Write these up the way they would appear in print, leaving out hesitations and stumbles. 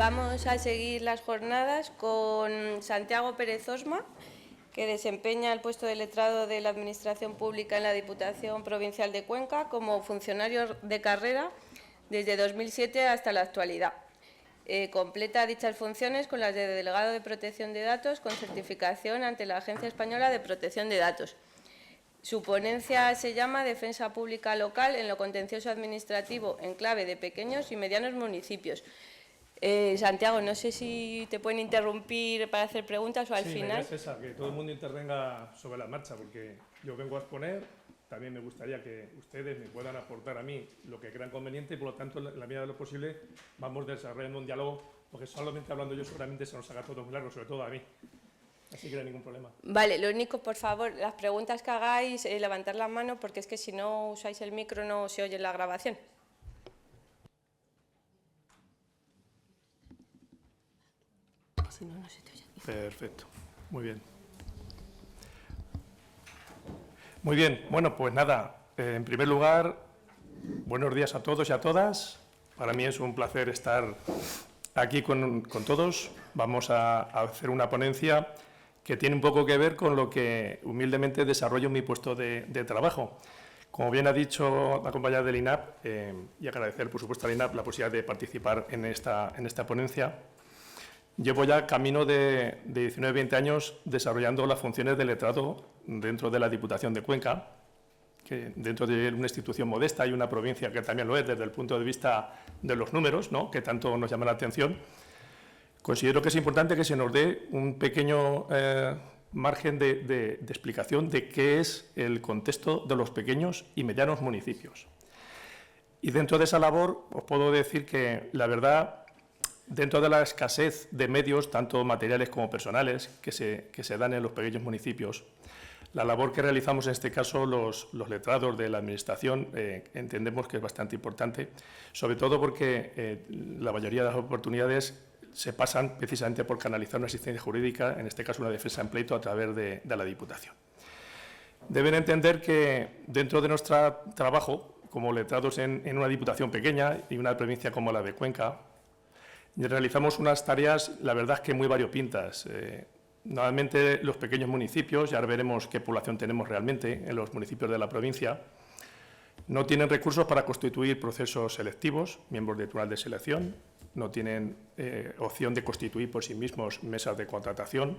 Vamos a seguir las jornadas con Santiago Pérez Osma, que desempeña el puesto de letrado de la Administración Pública en la Diputación Provincial de Cuenca como funcionario de carrera desde 2007 hasta la actualidad. Completa dichas funciones con las de delegado de protección de datos con certificación ante la Agencia Española de Protección de Datos. Su ponencia se llama Defensa Pública Local en lo contencioso administrativo en clave de pequeños y medianos municipios. Santiago, no sé si te pueden interrumpir para hacer preguntas o al final. La idea es esa, que todo el mundo intervenga sobre la marcha, porque yo vengo a exponer, también me gustaría que ustedes me puedan aportar a mí lo que crean conveniente y, por lo tanto, en la medida de lo posible, vamos desarrollando un diálogo, porque solamente hablando yo seguramente se nos haga todo muy largo, sobre todo a mí. Así que no hay ningún problema. Vale, lo único, por favor, las preguntas que hagáis, levantar la mano, porque es que si no usáis el micro no se oye en la grabación. Si no, no se te oye. Perfecto, muy bien. Muy bien, bueno, pues nada, en primer lugar, buenos días a todos y a todas. Para mí es un placer estar aquí con todos. Vamos a hacer una ponencia que tiene un poco que ver con lo que humildemente desarrollo en mi puesto de trabajo. Como bien ha dicho la compañera del INAP, y agradecer, por supuesto, al INAP la posibilidad de participar en esta ponencia. Llevo ya camino de 19-20 años desarrollando las funciones de letrado dentro de la Diputación de Cuenca, que dentro de una institución modesta y una provincia que también lo es desde el punto de vista de los números, ¿no?, que tanto nos llama la atención. Considero que es importante que se nos dé un pequeño margen de explicación de qué es el contexto de los pequeños y medianos municipios. Y dentro de esa labor os puedo decir que, la verdad, dentro de la escasez de medios, tanto materiales como personales, que se dan en los pequeños municipios, la labor que realizamos en este caso los letrados de la Administración entendemos que es bastante importante, sobre todo porque la mayoría de las oportunidades se pasan precisamente por canalizar una asistencia jurídica, en este caso una defensa en pleito, a través de la Diputación. Deben entender que dentro de nuestro trabajo, como letrados en una Diputación pequeña y una provincia como la de Cuenca, realizamos unas tareas, la verdad es que muy variopintas. Normalmente los pequeños municipios, ya veremos qué población tenemos realmente en los municipios de la provincia, no tienen recursos para constituir procesos selectivos, miembros de tribunal de selección, no tienen opción de constituir por sí mismos mesas de contratación,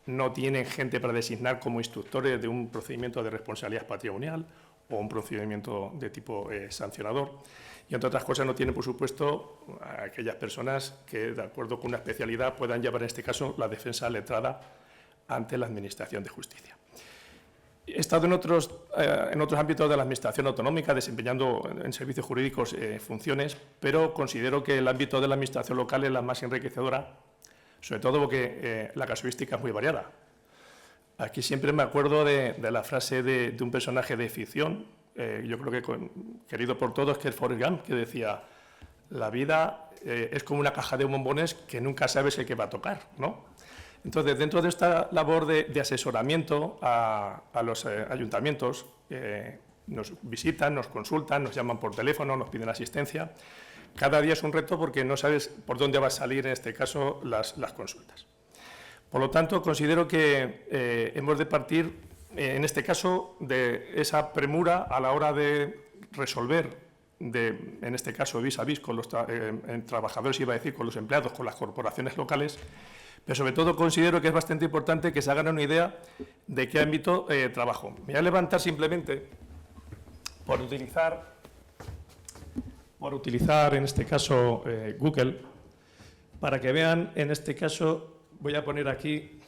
no tienen gente para designar como instructores de un procedimiento de responsabilidad patrimonial o un procedimiento de tipo sancionador. Y, entre otras cosas, no tienen, por supuesto, a aquellas personas que, de acuerdo con una especialidad, puedan llevar, en este caso, la defensa letrada ante la Administración de Justicia. He estado en otros ámbitos de la Administración autonómica, desempeñando en servicios jurídicos funciones, pero considero que el ámbito de la Administración local es la más enriquecedora, sobre todo porque la casuística es muy variada. Aquí siempre me acuerdo de la frase de un personaje de ficción, yo creo que querido por todos, que es Forrest Gump, que decía: la vida es como una caja de bombones que nunca sabes el que va a tocar, ¿no? Entonces, dentro de esta labor de asesoramiento a los ayuntamientos, nos visitan, nos consultan, nos llaman por teléfono, nos piden asistencia. Cada día es un reto porque no sabes por dónde va a salir, en este caso, las consultas. Por lo tanto, considero que hemos de partir, en este caso, de esa premura a la hora de resolver, en este caso, vis a vis con los trabajadores, iba a decir, con los empleados, con las corporaciones locales, pero sobre todo considero que es bastante importante que se hagan una idea de qué ámbito trabajo. Me voy a levantar simplemente por utilizar en este caso Google, para que vean, en este caso, voy a poner aquí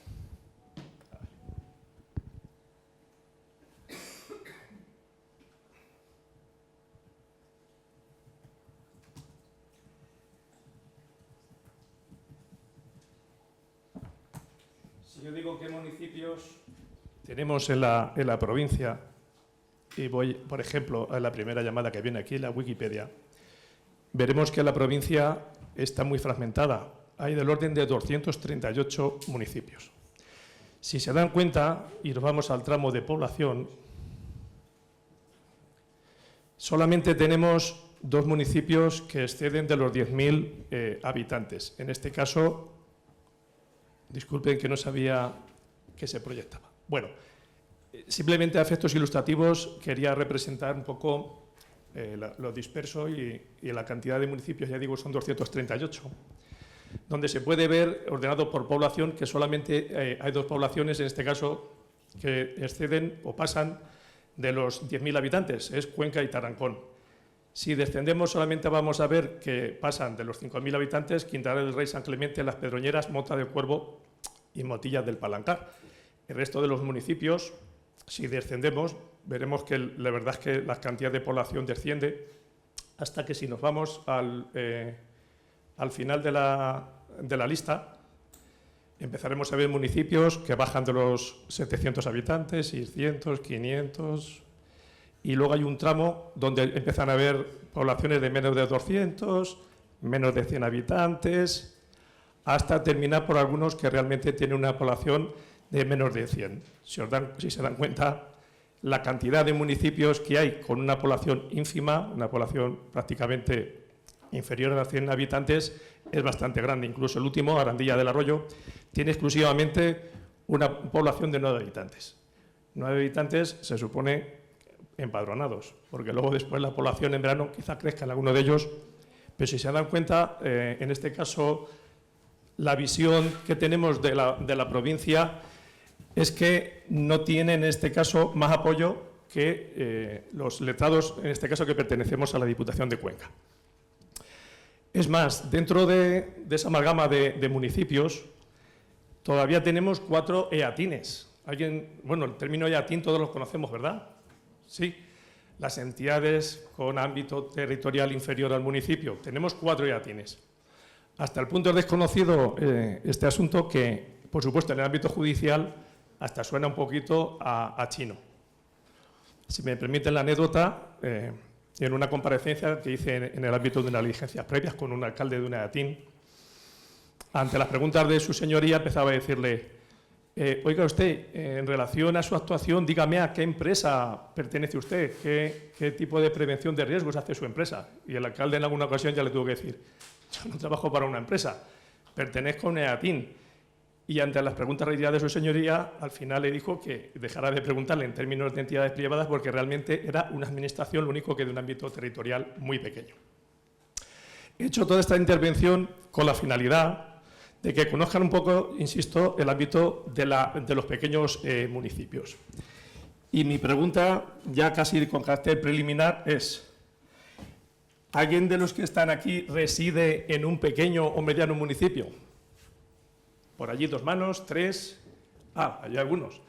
si yo digo qué municipios tenemos en la provincia, y voy, por ejemplo, a la primera llamada que viene aquí, la Wikipedia, veremos que la provincia está muy fragmentada. Hay del orden de 238 municipios. Si se dan cuenta, y nos vamos al tramo de población, solamente tenemos dos municipios que exceden de los 10.000 habitantes. En este caso, disculpen que no sabía que se proyectaba. Bueno, simplemente a efectos ilustrativos quería representar un poco lo disperso y la cantidad de municipios, ya digo, son 238, donde se puede ver, ordenado por población, que solamente hay dos poblaciones, en este caso, que exceden o pasan de los 10.000 habitantes, es Cuenca y Tarancón. Si descendemos, solamente vamos a ver que pasan de los 5.000 habitantes Quintana del Rey, San Clemente, Las Pedroñeras, Mota de Cuervo y Motillas del Palancar. El resto de los municipios, si descendemos, veremos que la verdad es que la cantidad de población desciende hasta que si nos vamos al final de la lista, empezaremos a ver municipios que bajan de los 700 habitantes, 600, 500, y luego hay un tramo donde empiezan a haber poblaciones de menos de 200, menos de 100 habitantes, hasta terminar por algunos que realmente tienen una población de menos de 100. Si se dan cuenta, la cantidad de municipios que hay con una población ínfima, una población prácticamente inferior a los 100 habitantes, es bastante grande. Incluso el último, Arandilla del Arroyo, tiene exclusivamente una población de 9 habitantes. 9 habitantes se supone empadronados, porque luego después la población en verano quizá crezca en alguno de ellos, pero si se dan cuenta, en este caso, la visión que tenemos de la provincia es que no tiene en este caso más apoyo que los letrados, en este caso que pertenecemos a la Diputación de Cuenca. Es más, dentro de esa amalgama de municipios, todavía tenemos 4 EATINes. Bueno, el término EATIN todos los conocemos, ¿verdad? Sí, las entidades con ámbito territorial inferior al municipio. Tenemos 4 EATINes. Hasta el punto es desconocido este asunto que, por supuesto, en el ámbito judicial hasta suena un poquito a chino. Si me permiten la anécdota, en una comparecencia que hice en el ámbito de unas diligencias previas con un alcalde de una EATIN, ante las preguntas de su señoría empezaba a decirle: oiga usted, en relación a su actuación, dígame a qué empresa pertenece usted, qué tipo de prevención de riesgos hace su empresa. Y el alcalde en alguna ocasión ya le tuvo que decir: yo no trabajo para una empresa, pertenezco a una EATIN. Y ante las preguntas reiteradas de su señoría, al final le dijo que dejara de preguntarle en términos de entidades privadas porque realmente era una administración, lo único que de un ámbito territorial muy pequeño. He hecho toda esta intervención con la finalidad de que conozcan un poco, insisto, el ámbito de los pequeños municipios. Y mi pregunta, ya casi con carácter preliminar, es: ¿alguien de los que están aquí reside en un pequeño o mediano municipio? Por allí 2 manos, 3. Hay algunos.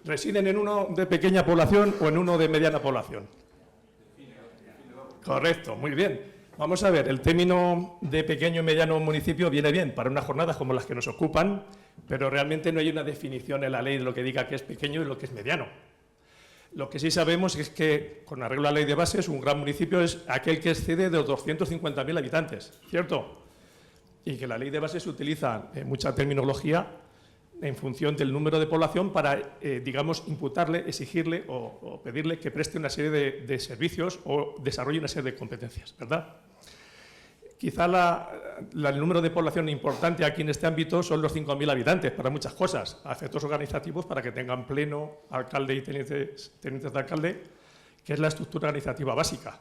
¿Residen en uno de pequeña población o en uno de mediana población? Correcto, muy bien. Vamos a ver, el término de pequeño y mediano municipio viene bien para unas jornadas como las que nos ocupan, pero realmente no hay una definición en la ley de lo que diga que es pequeño y lo que es mediano. Lo que sí sabemos es que, con arreglo a la ley de bases, un gran municipio es aquel que excede de los 250.000 habitantes, ¿cierto? Y que la ley de bases utiliza mucha terminología en función del número de población para, digamos, imputarle, exigirle o pedirle que preste una serie de servicios o desarrolle una serie de competencias, ¿verdad? Quizá el número de población importante aquí en este ámbito son los 5.000 habitantes para muchas cosas, a efectos organizativos para que tengan pleno, alcalde y tenientes de alcalde, que es la estructura organizativa básica.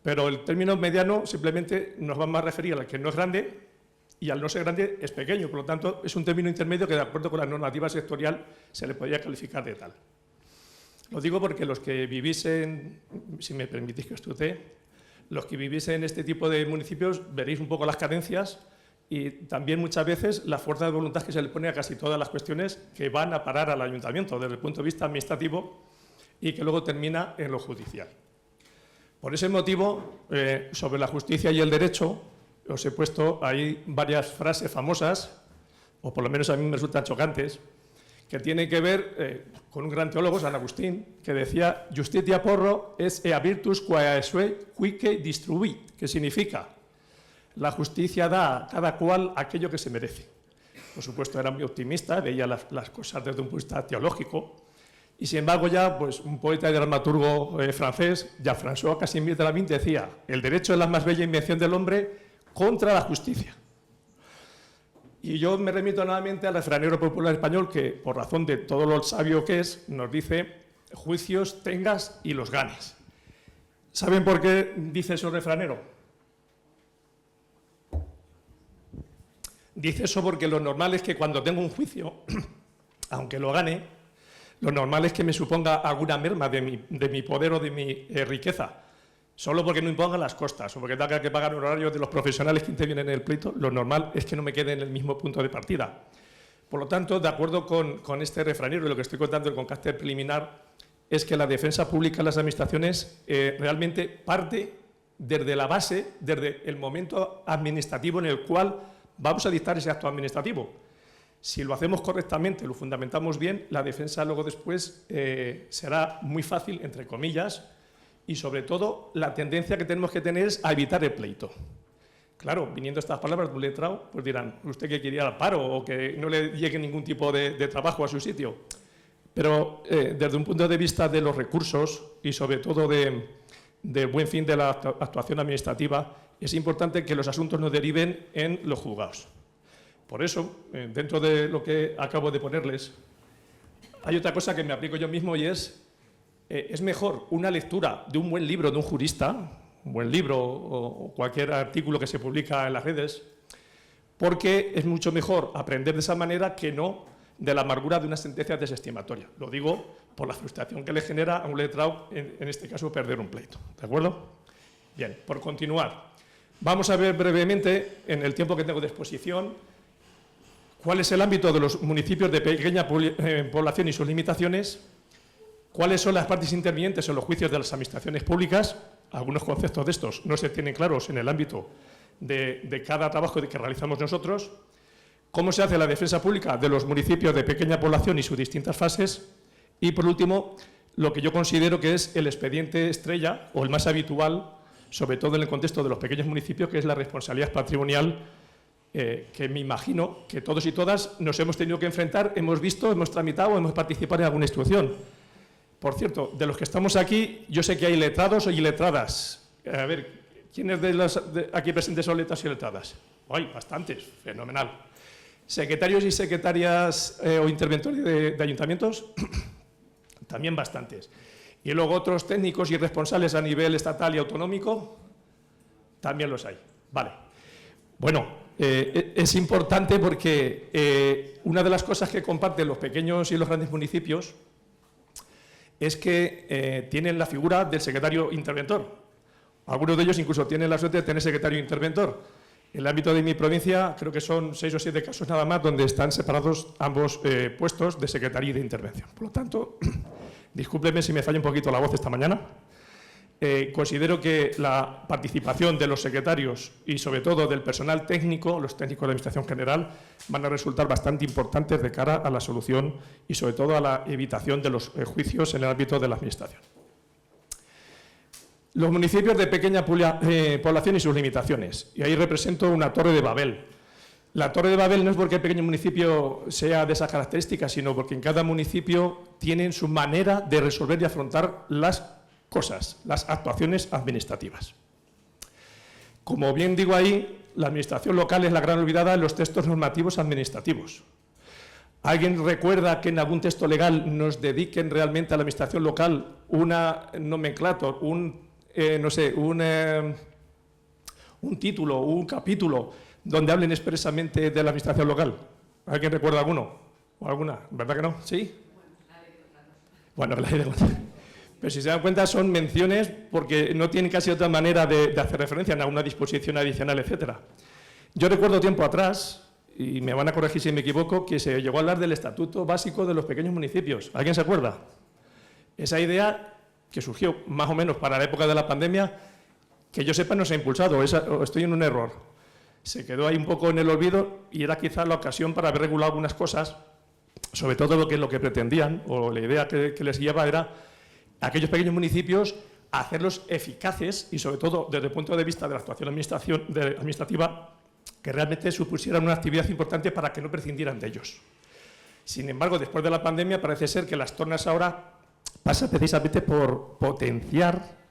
Pero el término mediano simplemente nos va más a referir al que no es grande, y al no ser grande es pequeño, por lo tanto es un término intermedio que de acuerdo con la normativa sectorial se le podría calificar de tal. Lo digo porque los que vivís si me permitís que os tutee, los que vivís en este tipo de municipios veréis un poco las carencias y también muchas veces la fuerza de voluntad que se le pone a casi todas las cuestiones que van a parar al ayuntamiento desde el punto de vista administrativo y que luego termina en lo judicial. Por ese motivo, sobre la justicia y el derecho, os he puesto ahí varias frases famosas, o por lo menos a mí me resultan chocantes, que tienen que ver con un gran teólogo, San Agustín, que decía: Justitia porro es ea virtus quae sue quique distribuit, que significa: la justicia da a cada cual aquello que se merece. Por supuesto, era muy optimista, veía las cosas desde un punto de vista teológico, Y sin embargo ya, pues un poeta y dramaturgo francés, Jean-François Casimir de la Vigne, decía: el derecho es la más bella invención del hombre contra la justicia. Y yo me remito nuevamente al refranero popular español que, por razón de todo lo sabio que es, nos dice: juicios tengas y los ganes. ¿Saben por qué dice eso el refranero? Dice eso porque lo normal es que cuando tengo un juicio, aunque lo gane, lo normal es que me suponga alguna merma de mi poder o de mi riqueza. Solo porque no impongan las costas o porque tenga que pagar honorarios de los profesionales que intervienen en el pleito, lo normal es que no me quede en el mismo punto de partida. Por lo tanto, de acuerdo con este refranero y lo que estoy contando con carácter preliminar, es que la defensa pública en las administraciones realmente parte desde la base, desde el momento administrativo en el cual vamos a dictar ese acto administrativo. Si lo hacemos correctamente, lo fundamentamos bien, la defensa luego después será muy fácil, entre comillas, y sobre todo la tendencia que tenemos que tener es a evitar el pleito. Claro, viniendo estas palabras de un letrado, pues dirán: ¿usted que quería al paro o que no le llegue ningún tipo de trabajo a su sitio? Pero desde un punto de vista de los recursos y sobre todo del buen fin de la actuación administrativa, es importante que los asuntos no deriven en los juzgados. Por eso, dentro de lo que acabo de ponerles, hay otra cosa que me aplico yo mismo y es mejor una lectura de un buen libro de un jurista, un buen libro o cualquier artículo que se publica en las redes, porque es mucho mejor aprender de esa manera que no de la amargura de una sentencia desestimatoria. Lo digo por la frustración que le genera a un letrado, en este caso, perder un pleito. ¿De acuerdo? Bien, por continuar. Vamos a ver brevemente, en el tiempo que tengo de exposición, cuál es el ámbito de los municipios de pequeña población y sus limitaciones, cuáles son las partes intervinientes en los juicios de las administraciones públicas. Algunos conceptos de estos no se tienen claros en el ámbito de cada trabajo que realizamos nosotros. Cómo se hace la defensa pública de los municipios de pequeña población y sus distintas fases. Y, por último, lo que yo considero que es el expediente estrella o el más habitual, sobre todo en el contexto de los pequeños municipios, que es la responsabilidad patrimonial, que me imagino que todos y todas nos hemos tenido que enfrentar, hemos visto, hemos tramitado, hemos participado en alguna instrucción. Por cierto, de los que estamos aquí, yo sé que hay letrados y letradas. A ver, ¿quiénes de los aquí presentes son letrados y letradas? Hay bastantes, fenomenal. ¿Secretarios y secretarias o interventores de ayuntamientos? También bastantes. Y luego otros técnicos y responsables a nivel estatal y autonómico, también los hay. Vale. Bueno, es importante porque una de las cosas que comparten los pequeños y los grandes municipios es que tienen la figura del secretario interventor. Algunos de ellos incluso tienen la suerte de tener secretario interventor. En el ámbito de mi provincia creo que son 6 o 7 casos nada más donde están separados ambos puestos de secretaría y de intervención. Por lo tanto, discúlpeme si me falla un poquito la voz esta mañana. Considero que la participación de los secretarios y sobre todo del personal técnico, los técnicos de la Administración General, van a resultar bastante importantes de cara a la solución y sobre todo a la evitación de los juicios en el ámbito de la Administración. Los municipios de pequeña población y sus limitaciones. Y ahí represento una torre de Babel. La torre de Babel no es porque el pequeño municipio sea de esas características, sino porque en cada municipio tienen su manera de resolver y afrontar las cosas, las actuaciones administrativas. Como bien digo ahí, la administración local es la gran olvidada en los textos normativos administrativos. ¿Alguien recuerda que en algún texto legal nos dediquen realmente a la administración local una nomenclator, un título, un capítulo donde hablen expresamente de la administración local? ¿Alguien recuerda alguno o alguna? ¿Verdad que no? ¿Sí? Bueno, la ley de contratos. Pero si se dan cuenta son menciones porque no tienen casi otra manera de hacer referencia en alguna disposición adicional, etcétera. Yo recuerdo tiempo atrás, y me van a corregir si me equivoco, que se llegó a hablar del Estatuto Básico de los Pequeños Municipios. ¿Alguien se acuerda? Esa idea que surgió más o menos para la época de la pandemia, que yo sepa no se ha impulsado, estoy en un error. Se quedó ahí un poco en el olvido y era quizás la ocasión para haber regulado algunas cosas, sobre todo lo que pretendían, o la idea que les guiaba era aquellos pequeños municipios hacerlos eficaces y sobre todo desde el punto de vista de la actuación administrativa que realmente supusieran una actividad importante para que no prescindieran de ellos. Sin embargo, después de la pandemia parece ser que las tornas ahora pasa precisamente por potenciar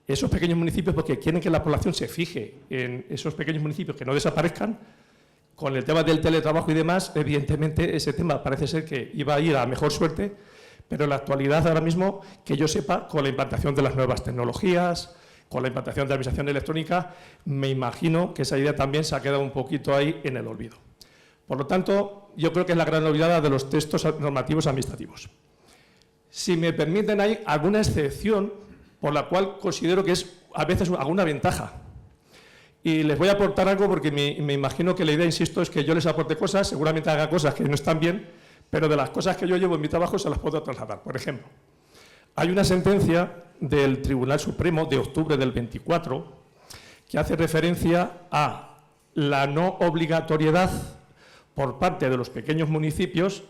esos pequeños municipios, porque quieren que la población se fije en esos pequeños municipios, que no desaparezcan. Con el tema del teletrabajo y demás, evidentemente ese tema parece ser que iba a ir a mejor suerte, pero en la actualidad ahora mismo, que yo sepa, con la implantación de las nuevas tecnologías, con la implantación de la administración electrónica, me imagino que esa idea también se ha quedado un poquito ahí en el olvido. Por lo tanto, yo creo que es la gran olvidada de los textos normativos administrativos. Si me permiten, hay alguna excepción por la cual considero que es a veces alguna ventaja. Y les voy a aportar algo porque me imagino que la idea, insisto, es que yo les aporte cosas, seguramente haga cosas que no están bien, pero de las cosas que yo llevo en mi trabajo se las puedo trasladar. Por ejemplo, hay una sentencia del Tribunal Supremo de octubre del 24 que hace referencia a la no obligatoriedad por parte de los pequeños municipios,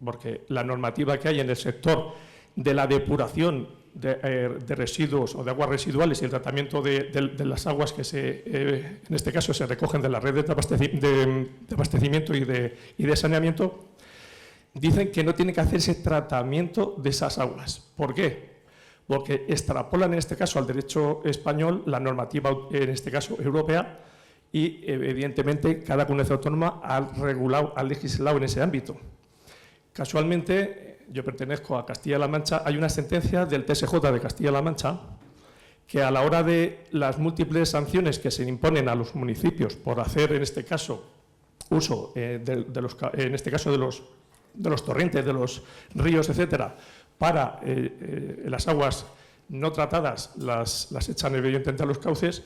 porque la normativa que hay en el sector de la depuración de residuos o de aguas residuales y el tratamiento de las aguas que en este caso se recogen de la red de abastecimiento y de saneamiento, dicen que no tiene que hacerse tratamiento de esas aguas. ¿Por qué? Porque extrapolan en este caso al derecho español la normativa, en este caso europea, y evidentemente cada comunidad autónoma ha legislado en ese ámbito. Casualmente, yo pertenezco a Castilla-La Mancha, hay una sentencia del TSJ de Castilla-La Mancha que a la hora de las múltiples sanciones que se imponen a los municipios por hacer, en este caso, uso en este caso de los torrentes, de los ríos, etcétera, para las aguas no tratadas, las echan evidentemente a los cauces,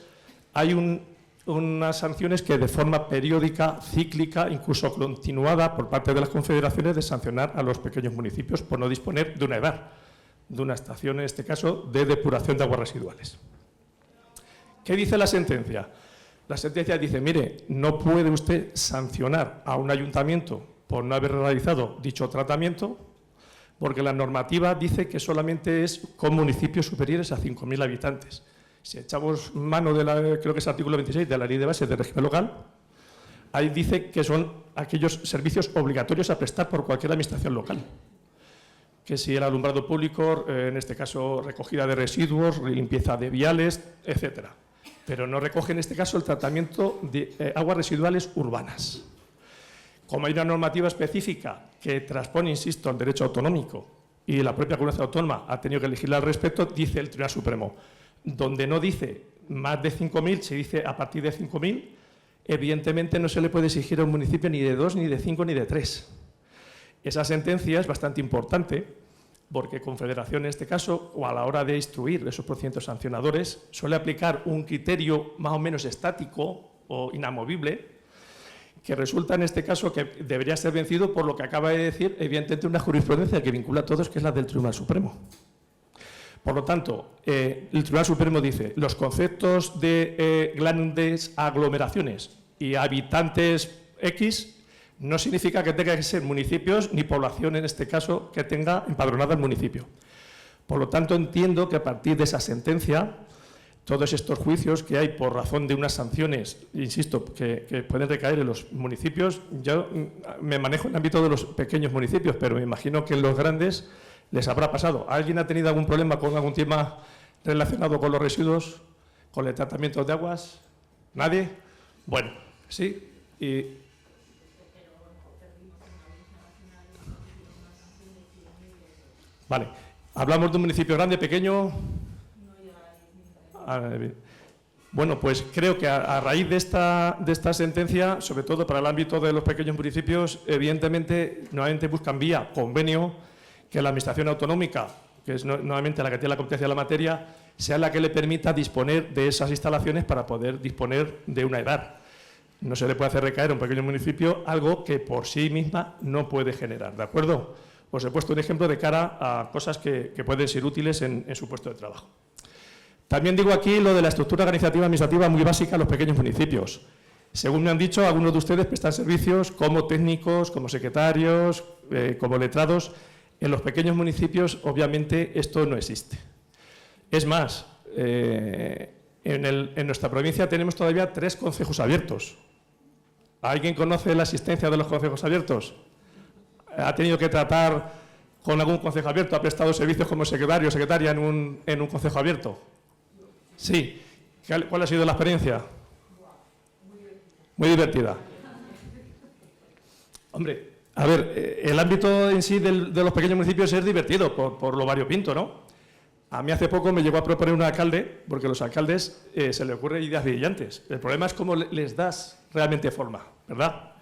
hay unas sanciones que de forma periódica, cíclica, incluso continuada por parte de las confederaciones de sancionar a los pequeños municipios por no disponer de una EDAR, de una estación, en este caso, de depuración de aguas residuales. ¿Qué dice la sentencia? La sentencia dice, mire, no puede usted sancionar a un ayuntamiento por no haber realizado dicho tratamiento, porque la normativa dice que solamente es con municipios superiores a 5.000 habitantes. Si echamos mano creo que es el artículo 26 de la Ley de Bases de Régimen Local, ahí dice que son aquellos servicios obligatorios a prestar por cualquier administración local. Que si el alumbrado público, en este caso recogida de residuos, limpieza de viales, etcétera. Pero no recoge en este caso el tratamiento de aguas residuales urbanas. Como hay una normativa específica que transpone, insisto, el derecho autonómico y la propia comunidad autónoma ha tenido que legislar al respecto, dice el Tribunal Supremo, donde no dice más de 5.000, se dice a partir de 5.000, evidentemente no se le puede exigir a un municipio ni de 2, ni de 5, ni de 3. Esa sentencia es bastante importante porque Confederación, en este caso, o a la hora de instruir esos procedimientos sancionadores, suele aplicar un criterio más o menos estático o inamovible, que resulta en este caso que debería ser vencido por lo que acaba de decir, evidentemente, una jurisprudencia que vincula a todos, que es la del Tribunal Supremo. Por lo tanto, el Tribunal Supremo dice los conceptos de grandes aglomeraciones y habitantes X no significa que tenga que ser municipios ni población, en este caso, que tenga empadronada el municipio. Por lo tanto, entiendo que a partir de esa sentencia, todos estos juicios que hay por razón de unas sanciones, insisto, que pueden recaer en los municipios, yo me manejo en el ámbito de los pequeños municipios, pero me imagino que en los grandes les habrá pasado. ¿Alguien ha tenido algún problema con algún tema relacionado con los residuos, con el tratamiento de aguas? ¿Nadie? Bueno, sí. Vale. ¿Hablamos de un municipio grande, pequeño? Bueno, pues creo que a raíz de esta sentencia, sobre todo para el ámbito de los pequeños municipios, evidentemente, nuevamente buscan vía convenio que la Administración autonómica, que es nuevamente la que tiene la competencia de la materia, sea la que le permita disponer de esas instalaciones para poder disponer de una EDAR. No se le puede hacer recaer a un pequeño municipio algo que por sí misma no puede generar, ¿de acuerdo? Os he puesto un ejemplo de cara a cosas que pueden ser útiles en su puesto de trabajo. También digo aquí lo de la estructura organizativa administrativa muy básica en los pequeños municipios. Según me han dicho, algunos de ustedes prestan servicios como técnicos, como secretarios, como letrados. En los pequeños municipios, obviamente, esto no existe. Es más, en nuestra provincia tenemos todavía 3 concejos abiertos. ¿Alguien conoce la existencia de los concejos abiertos? ¿Ha tenido que tratar con algún concejo abierto? ¿Ha prestado servicios como secretario o secretaria en un concejo abierto? Sí. ¿Cuál ha sido la experiencia? Muy divertida. Hombre, a ver, el ámbito en sí de los pequeños municipios es divertido por lo variopinto, ¿no? A mí hace poco me llegó a proponer un alcalde, porque a los alcaldes se les ocurren ideas brillantes. El problema es cómo les das realmente forma, ¿verdad?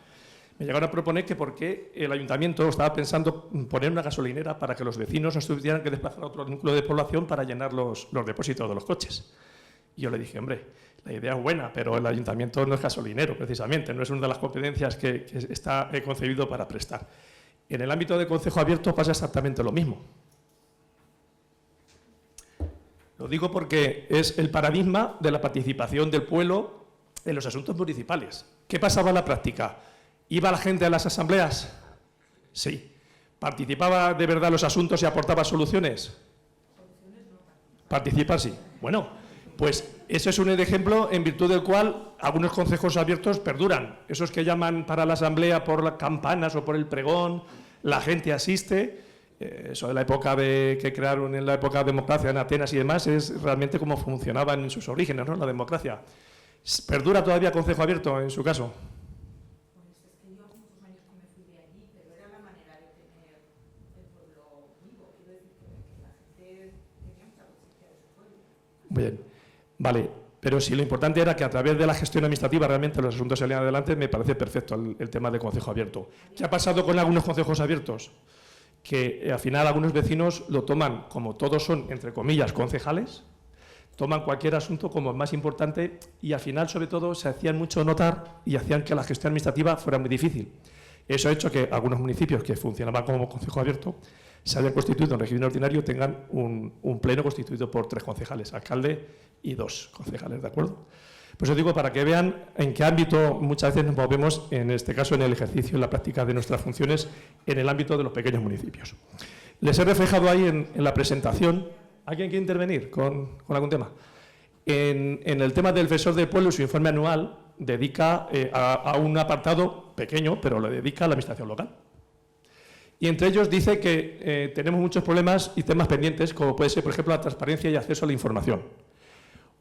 Me llegaron a proponer que por qué el ayuntamiento estaba pensando poner una gasolinera para que los vecinos no se tuvieran que desplazar a otro núcleo de población para llenar los depósitos de los coches. Y yo le dije, hombre, la idea es buena, pero el ayuntamiento no es gasolinero, precisamente, no es una de las competencias que está concebido para prestar. En el ámbito de concejo abierto pasa exactamente lo mismo. Lo digo porque es el paradigma de la participación del pueblo en los asuntos municipales. ¿Qué pasaba en la práctica? ¿Iba la gente a las asambleas? Sí. ¿Participaba de verdad en los asuntos y aportaba soluciones? Participar sí. Bueno, pues eso es un ejemplo en virtud del cual algunos concejos abiertos perduran. Esos que llaman para la asamblea por las campanas o por el pregón, la gente asiste. Eso de la época que crearon en la época de democracia en Atenas y demás es realmente como funcionaban en sus orígenes, ¿no? La democracia. ¿Perdura todavía concejo abierto en su caso? Pues es que yo hace muchos años que me fui de allí, pero era la manera de tener el pueblo vivo. Quiero decir que la gente tenía mucha conciencia de su pueblo. Bien, vale. Pero si lo importante era que a través de la gestión administrativa realmente los asuntos salían adelante, me parece perfecto el tema de concejo abierto. ¿Qué ha pasado con algunos concejos abiertos? Que al final algunos vecinos lo toman, como todos son, entre comillas, concejales, toman cualquier asunto como el más importante y al final, sobre todo, se hacían mucho notar y hacían que la gestión administrativa fuera muy difícil. Eso ha hecho que algunos municipios que funcionaban como concejo abierto se hayan constituido en régimen ordinario tengan un pleno constituido por 3 concejales, alcalde y 2 concejales, ¿de acuerdo? Pues os digo para que vean en qué ámbito muchas veces nos movemos, en este caso en el ejercicio, en la práctica de nuestras funciones, en el ámbito de los pequeños municipios. Les he reflejado ahí en la presentación. ¿Alguien quiere intervenir con algún tema? En el tema del defensor del pueblo, su informe anual dedica a un apartado pequeño, pero lo dedica a la administración local. Y entre ellos dice que tenemos muchos problemas y temas pendientes, como puede ser, por ejemplo, la transparencia y acceso a la información.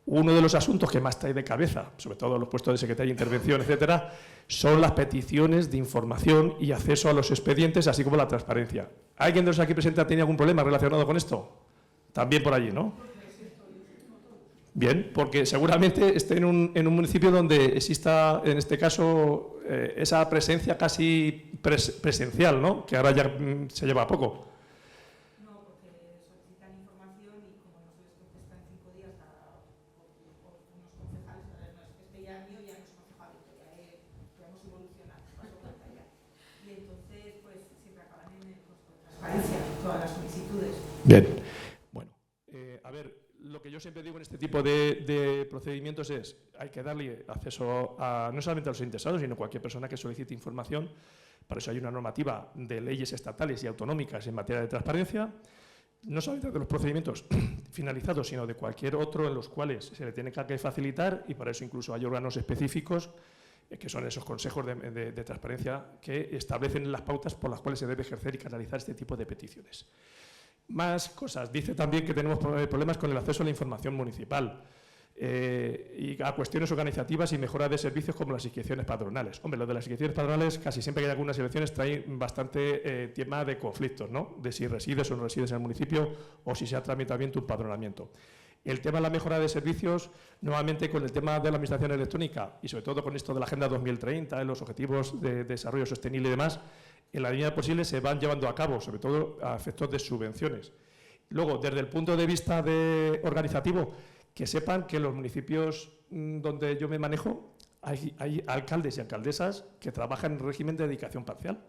Uno de los asuntos que más trae de cabeza, sobre todo los puestos de secretaria de intervención, etcétera, son las peticiones de información y acceso a los expedientes, así como la transparencia. ¿Alguien de los aquí presentes tiene algún problema relacionado con esto? También por allí, ¿no? Bien, porque seguramente esté en un municipio donde exista, en este caso, esa presencia casi presencial, ¿no? Que ahora ya se lleva a poco. Todas las solicitudes. Bien. Bueno, a ver, lo que yo siempre digo en este tipo de procedimientos es hay que darle acceso no solamente a los interesados, sino a cualquier persona que solicite información. Para eso hay una normativa de leyes estatales y autonómicas en materia de transparencia, no solamente de los procedimientos finalizados, sino de cualquier otro en los cuales se le tiene que facilitar, y para eso incluso hay órganos específicos que son esos consejos de transparencia que establecen las pautas por las cuales se debe ejercer y canalizar este tipo de peticiones. Más cosas. Dice también que tenemos problemas con el acceso a la información municipal y a cuestiones organizativas y mejora de servicios como las inscripciones padronales. Hombre, lo de las inscripciones padronales, casi siempre que hay algunas elecciones, trae bastante tema de conflictos, ¿no? De si resides o no resides en el municipio o si se ha tramitado bien tu empadronamiento. El tema de la mejora de servicios, nuevamente con el tema de la administración electrónica y sobre todo con esto de la Agenda 2030, los objetivos de desarrollo sostenible y demás, en la medida de posible se van llevando a cabo, sobre todo a efectos de subvenciones. Luego, desde el punto de vista organizativo, que sepan que los municipios donde yo me manejo hay alcaldes y alcaldesas que trabajan en régimen de dedicación parcial.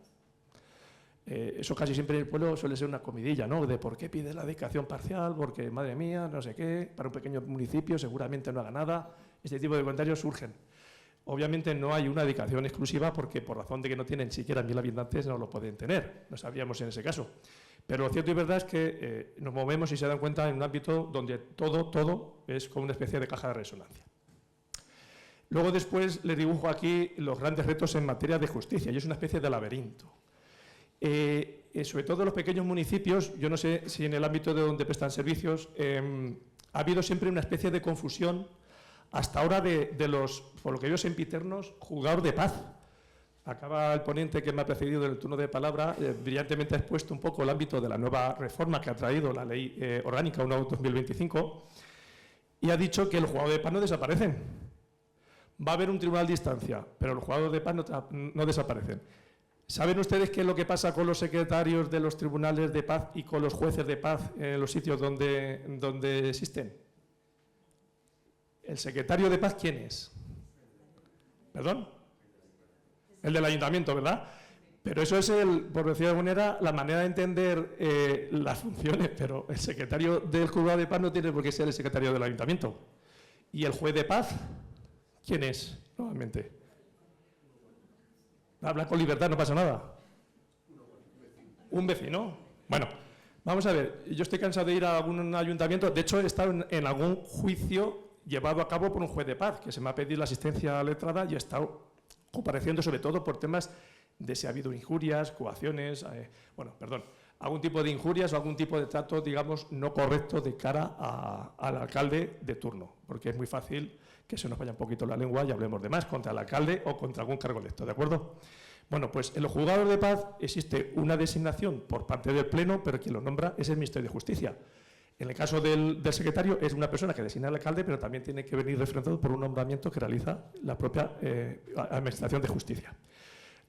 Eso casi siempre en el pueblo suele ser una comidilla, ¿no? De por qué pides la dedicación parcial, porque madre mía, no sé qué, para un pequeño municipio seguramente no haga nada. Este tipo de comentarios surgen. Obviamente no hay una dedicación exclusiva porque por razón de que no tienen siquiera 1000 habitantes no lo pueden tener, no sabríamos en ese caso. Pero lo cierto y verdad es que nos movemos y se dan cuenta en un ámbito donde todo es como una especie de caja de resonancia. Luego después les dibujo aquí los grandes retos en materia de justicia y es una especie de laberinto. sobre todo en los pequeños municipios, yo no sé si en el ámbito de donde prestan servicios, ha habido siempre una especie de confusión hasta ahora de los, por lo que yo sempiternos, juzgados de paz. Acaba el ponente que me ha precedido en el turno de palabra, brillantemente ha expuesto un poco el ámbito de la nueva reforma que ha traído la Ley Orgánica 1/2025 y ha dicho que los juzgados de paz no desaparecen. Va a haber un tribunal de instancia, pero los juzgados de paz no desaparecen. ¿Saben ustedes qué es lo que pasa con los secretarios de los tribunales de paz y con los jueces de paz en los sitios donde existen? ¿El secretario de paz quién es? ¿Perdón? El del ayuntamiento, ¿verdad? Pero eso es, por decir de alguna manera, la manera de entender las funciones, pero el secretario del juzgado de paz no tiene por qué ser el secretario del ayuntamiento. ¿Y el juez de paz quién es, nuevamente? Habla con libertad, no pasa nada. ¿Un vecino? Bueno, vamos a ver, yo estoy cansado de ir a algún ayuntamiento, de hecho he estado en algún juicio llevado a cabo por un juez de paz, que se me ha pedido la asistencia letrada y he estado compareciendo sobre todo por temas de si ha habido injurias, coacciones, algún tipo de injurias o algún tipo de trato, digamos, no correcto de cara al alcalde de turno, porque es muy fácil que se nos vaya un poquito la lengua y hablemos de más contra el alcalde o contra algún cargo electo, ¿de acuerdo? Bueno, pues en los juzgados de paz existe una designación por parte del Pleno, pero quien lo nombra es el Ministerio de Justicia. En el caso del secretario es una persona que designa al alcalde, pero también tiene que venir refrendado por un nombramiento que realiza la propia Administración de Justicia.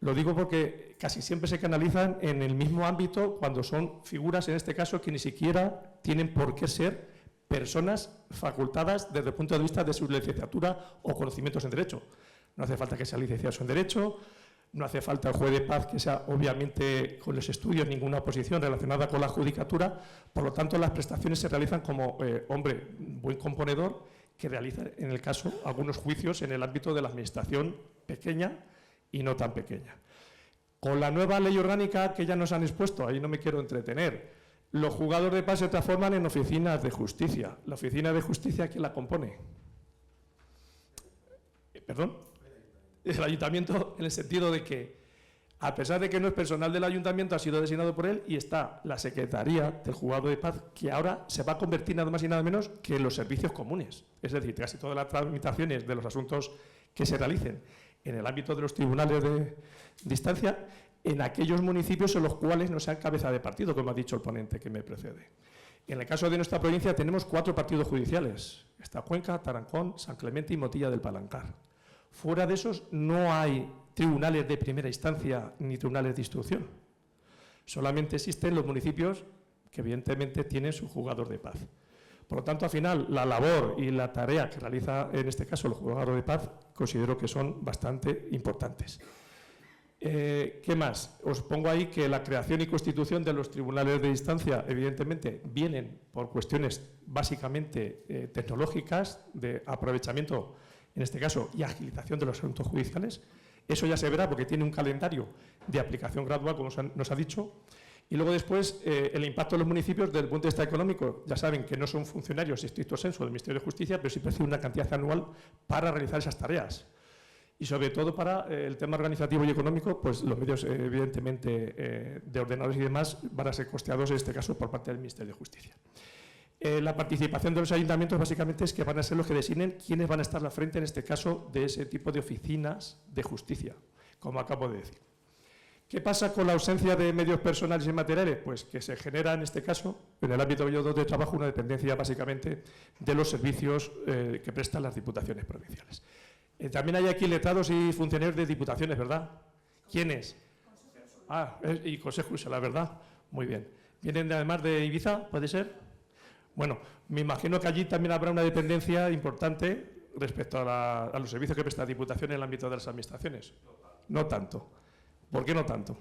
Lo digo porque casi siempre se canalizan en el mismo ámbito cuando son figuras, en este caso, que ni siquiera tienen por qué ser personas facultadas desde el punto de vista de su licenciatura o conocimientos en Derecho. No hace falta que sea licenciado en Derecho, no hace falta el juez de paz que sea, obviamente, con los estudios, ninguna oposición relacionada con la judicatura. Por lo tanto, las prestaciones se realizan como buen componedor que realiza, en el caso, algunos juicios en el ámbito de la administración pequeña y no tan pequeña. Con la nueva ley orgánica que ya nos han expuesto, ahí no me quiero entretener, los juzgados de paz se transforman en oficinas de justicia. ¿La oficina de justicia quién la compone? ¿Perdón? El ayuntamiento, en el sentido de que, a pesar de que no es personal del ayuntamiento, ha sido designado por él y está la Secretaría del Juzgado de Paz, que ahora se va a convertir nada más y nada menos que en los servicios comunes. Es decir, casi todas las tramitaciones de los asuntos que se realicen en el ámbito de los tribunales de instancia, en aquellos municipios en los cuales no sean cabeza de partido, como ha dicho el ponente que me precede. En el caso de nuestra provincia tenemos 4 partidos judiciales. Está Cuenca, Tarancón, San Clemente y Motilla del Palancar. Fuera de esos no hay tribunales de primera instancia ni tribunales de instrucción. Solamente existen los municipios que evidentemente tienen sus juzgados de paz. Por lo tanto, al final, la labor y la tarea que realiza en este caso el juzgado de paz considero que son bastante importantes. ¿Qué más? Os pongo ahí que la creación y constitución de los tribunales de instancia, evidentemente, vienen por cuestiones básicamente tecnológicas, de aprovechamiento, en este caso, y agilización de los asuntos judiciales. Eso ya se verá porque tiene un calendario de aplicación gradual, como nos ha dicho. Y luego después, el impacto en los municipios desde el punto de vista económico. Ya saben que no son funcionarios estricto sensu del Ministerio de Justicia, pero sí perciben una cantidad anual para realizar esas tareas. Y sobre todo para el tema organizativo y económico, pues los medios, evidentemente, de ordenadores y demás van a ser costeados, en este caso, por parte del Ministerio de Justicia. La participación de los ayuntamientos básicamente es que van a ser los que designen quiénes van a estar al frente, en este caso, de ese tipo de oficinas de justicia, como acabo de decir. ¿Qué pasa con la ausencia de medios personales y materiales? Pues que se genera, en este caso, en el ámbito de trabajo, una dependencia básicamente de los servicios que prestan las diputaciones provinciales. También hay aquí letrados y funcionarios de diputaciones, ¿verdad? ¿Quiénes? Y Consejo, la verdad. Muy bien. ¿Vienen además de Ibiza? ¿Puede ser? Bueno, me imagino que allí también habrá una dependencia importante respecto a los servicios que presta la Diputación en el ámbito de las administraciones. No tanto. ¿Por qué no tanto?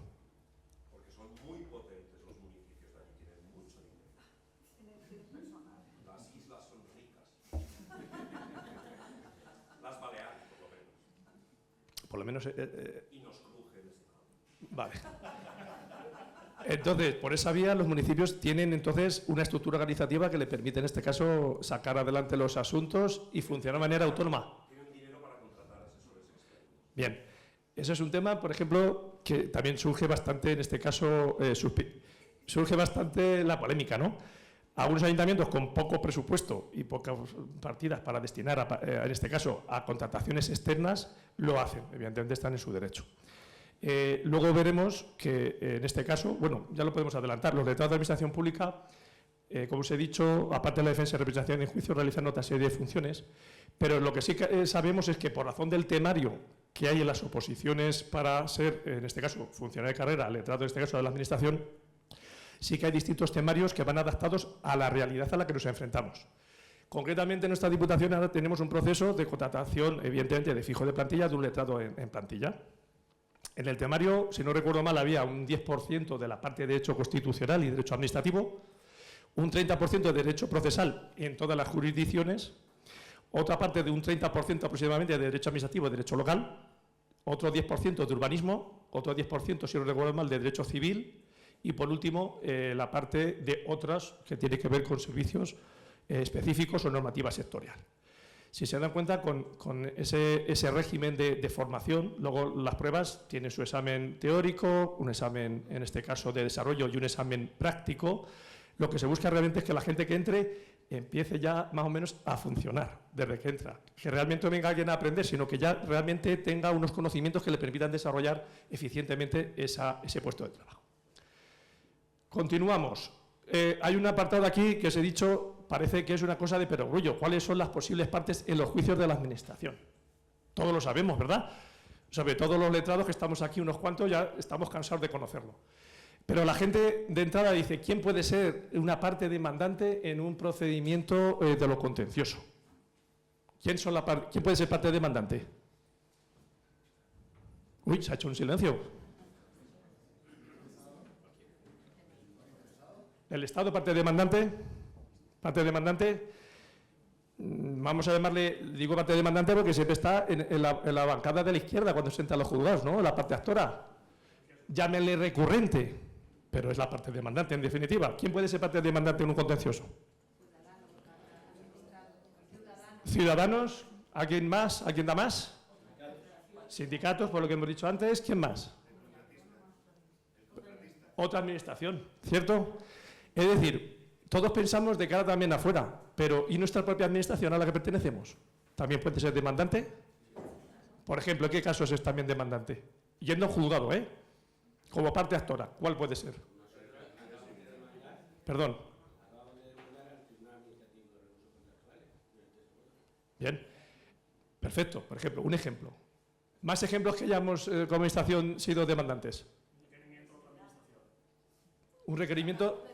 Porque son muy potentes los municipios de aquí, tienen mucho dinero. Las islas son ricas. Las Baleares, por lo menos. Y nos cruje el Estado. Vale. Entonces, por esa vía, los municipios tienen entonces una estructura organizativa que le permite, en este caso, sacar adelante los asuntos y funcionar de manera autónoma. Tienen dinero para contratar asesores externos. Bien, ese es un tema, por ejemplo, que también surge bastante, en este caso, surge bastante la polémica, ¿no? Algunos ayuntamientos con poco presupuesto y pocas partidas para destinar, en este caso, a contrataciones externas, lo hacen. Evidentemente están en su derecho. Luego veremos que, en este caso, bueno, ya lo podemos adelantar, los letrados de Administración Pública, como os he dicho, aparte de la defensa y representación en juicio, realizan otra serie de funciones, pero lo que sí sabemos es que, por razón del temario que hay en las oposiciones para ser, en este caso, funcionario de carrera, letrado, en este caso, de la Administración, sí que hay distintos temarios que van adaptados a la realidad a la que nos enfrentamos. Concretamente, en nuestra Diputación ahora tenemos un proceso de contratación, evidentemente, de fijo de plantilla de un letrado en plantilla. En el temario, si no recuerdo mal, había un 10% de la parte de derecho constitucional y derecho administrativo, un 30% de derecho procesal en todas las jurisdicciones, otra parte de un 30% aproximadamente de derecho administrativo y derecho local, otro 10% de urbanismo, otro 10%, si no recuerdo mal, de derecho civil y, por último, la parte de otras que tiene que ver con servicios específicos o normativa sectorial. Si se dan cuenta, con ese régimen de formación, luego las pruebas tienen su examen teórico, un examen, en este caso, de desarrollo y un examen práctico. Lo que se busca realmente es que la gente que entre empiece ya más o menos a funcionar desde que entra. Que realmente no venga alguien a aprender, sino que ya realmente tenga unos conocimientos que le permitan desarrollar eficientemente ese puesto de trabajo. Continuamos. Hay un apartado aquí que os he dicho, parece que es una cosa de perogrullo. ¿Cuáles son las posibles partes en los juicios de la Administración? Todos lo sabemos, ¿verdad? Sobre todo los letrados que estamos aquí, unos cuantos, ya estamos cansados de conocerlo. Pero la gente de entrada dice, ¿quién puede ser una parte demandante en un procedimiento de lo contencioso? ¿Quién puede ser parte demandante? Uy, se ha hecho un silencio. ¿El Estado parte demandante? Parte demandante. Vamos a llamarle, digo parte demandante porque siempre está en la bancada de la izquierda cuando se entra a los juzgados, ¿no? La parte actora. Llámenle recurrente, pero es la parte demandante en definitiva. ¿Quién puede ser parte demandante en un contencioso? Ciudadanos. ¿Alguien más? ¿Alguien da más? Sindicatos, por lo que hemos dicho antes. ¿Quién más? Otra administración, ¿cierto? Es decir, todos pensamos de cara también afuera, pero ¿y nuestra propia administración a la que pertenecemos? ¿También puede ser demandante? Por ejemplo, ¿en qué casos es también demandante? Yendo a un juzgado, como parte actora, ¿cuál puede ser? Perdón. Bien, perfecto. Por ejemplo, un ejemplo. Más ejemplos que hayamos como administración sido demandantes. Un requerimiento.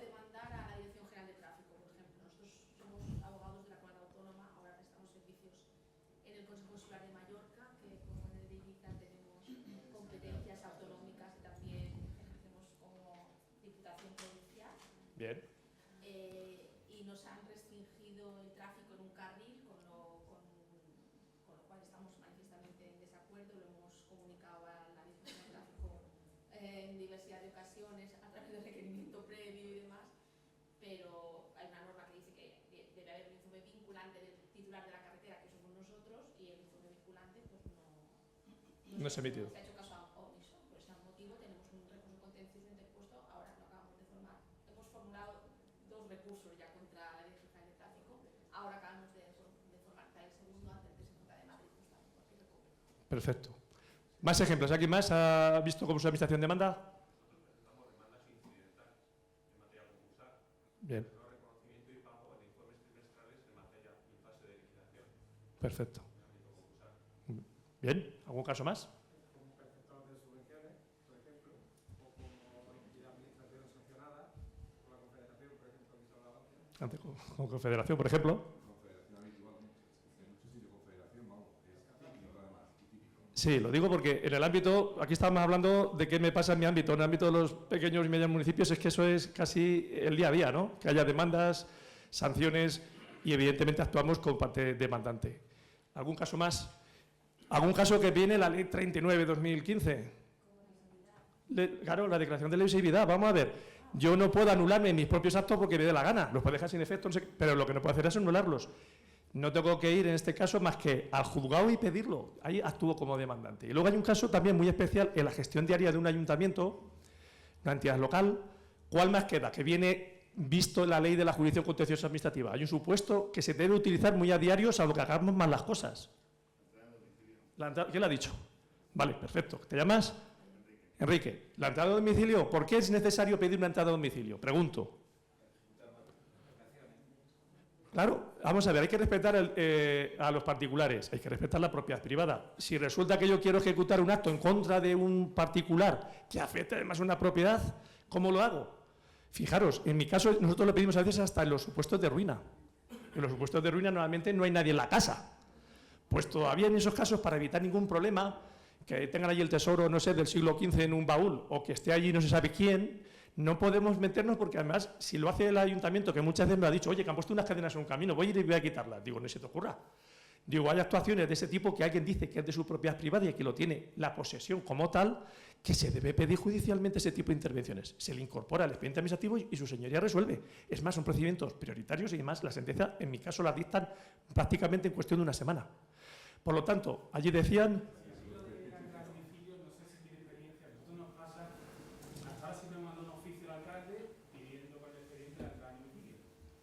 Bien. Y nos han restringido el tráfico en un carril, con lo cual estamos manifiestamente en desacuerdo. Lo hemos comunicado a la Dirección de Tráfico en diversidad de ocasiones a través del requerimiento previo y demás, pero hay una norma que dice que debe haber un informe vinculante del titular de la carretera, que somos nosotros, y el informe vinculante pues no se ha emitido. Se ha hecho caso omiso. Por ese motivo tenemos un recurso contencioso interpuesto. Ahora lo acabamos de formar. Hemos formulado 2 recursos ya contra la Dirección General de Tráfico. Ahora acabamos de formalizar el segundo ante el TSJ de Madrid. Perfecto. Más ejemplos. ¿Alguien más ha visto cómo su administración demanda? Presentamos demandas incidentales en materia concursal. Bien. Reconocimiento y pago de informes trimestrales en materia y fase de liquidación. Perfecto. Bien. ¿Algún caso más? Como perceptor de subvenciones, por ejemplo, o como entidad administrativa sancionada por la Confederación, por ejemplo, que se hablaba antes. Con Confederación, por ejemplo. Sí, lo digo porque en el ámbito, aquí estamos hablando de qué me pasa en mi ámbito, en el ámbito de los pequeños y medianos municipios, es que eso es casi el día a día, ¿no? Que haya demandas, sanciones y evidentemente actuamos como parte demandante. ¿Algún caso más? ¿Algún caso que viene la Ley 39/2015? Claro, la declaración de lesividad. Vamos a ver, yo no puedo anularme mis propios actos porque me dé la gana, los puedo dejar sin efecto, no sé, pero lo que no puedo hacer es anularlos. No tengo que ir en este caso más que al juzgado y pedirlo. Ahí actúo como demandante. Y luego hay un caso también muy especial en la gestión diaria de un ayuntamiento, una entidad local. ¿Cuál más queda? Que viene visto en la ley de la jurisdicción contenciosa administrativa. Hay un supuesto que se debe utilizar muy a diario, salvo que hagamos mal las cosas. ¿Quién lo ha dicho? Vale, perfecto. ¿Te llamas? Enrique. ¿La entrada a domicilio? ¿Por qué es necesario pedir una entrada a domicilio? Pregunto. Claro, vamos a ver, hay que respetar a los particulares, hay que respetar la propiedad privada. Si resulta que yo quiero ejecutar un acto en contra de un particular que afecte además a una propiedad, ¿cómo lo hago? Fijaros, en mi caso nosotros lo pedimos a veces hasta en los supuestos de ruina. En los supuestos de ruina normalmente no hay nadie en la casa. Pues todavía en esos casos, para evitar ningún problema, que tengan allí el tesoro, no sé, del siglo XV en un baúl, o que esté allí no se sabe quién, no podemos meternos porque además, si lo hace el ayuntamiento, que muchas veces me ha dicho, oye, que han puesto unas cadenas en un camino, voy a ir y voy a quitarlas. Digo, no se te ocurra. Digo, hay actuaciones de ese tipo que alguien dice que es de su propiedad privada y que lo tiene la posesión como tal, que se debe pedir judicialmente ese tipo de intervenciones. Se le incorpora al expediente administrativo y su señoría resuelve. Es más, son procedimientos prioritarios y además la sentencia, en mi caso, la dictan prácticamente en cuestión de una semana. Por lo tanto, allí decían...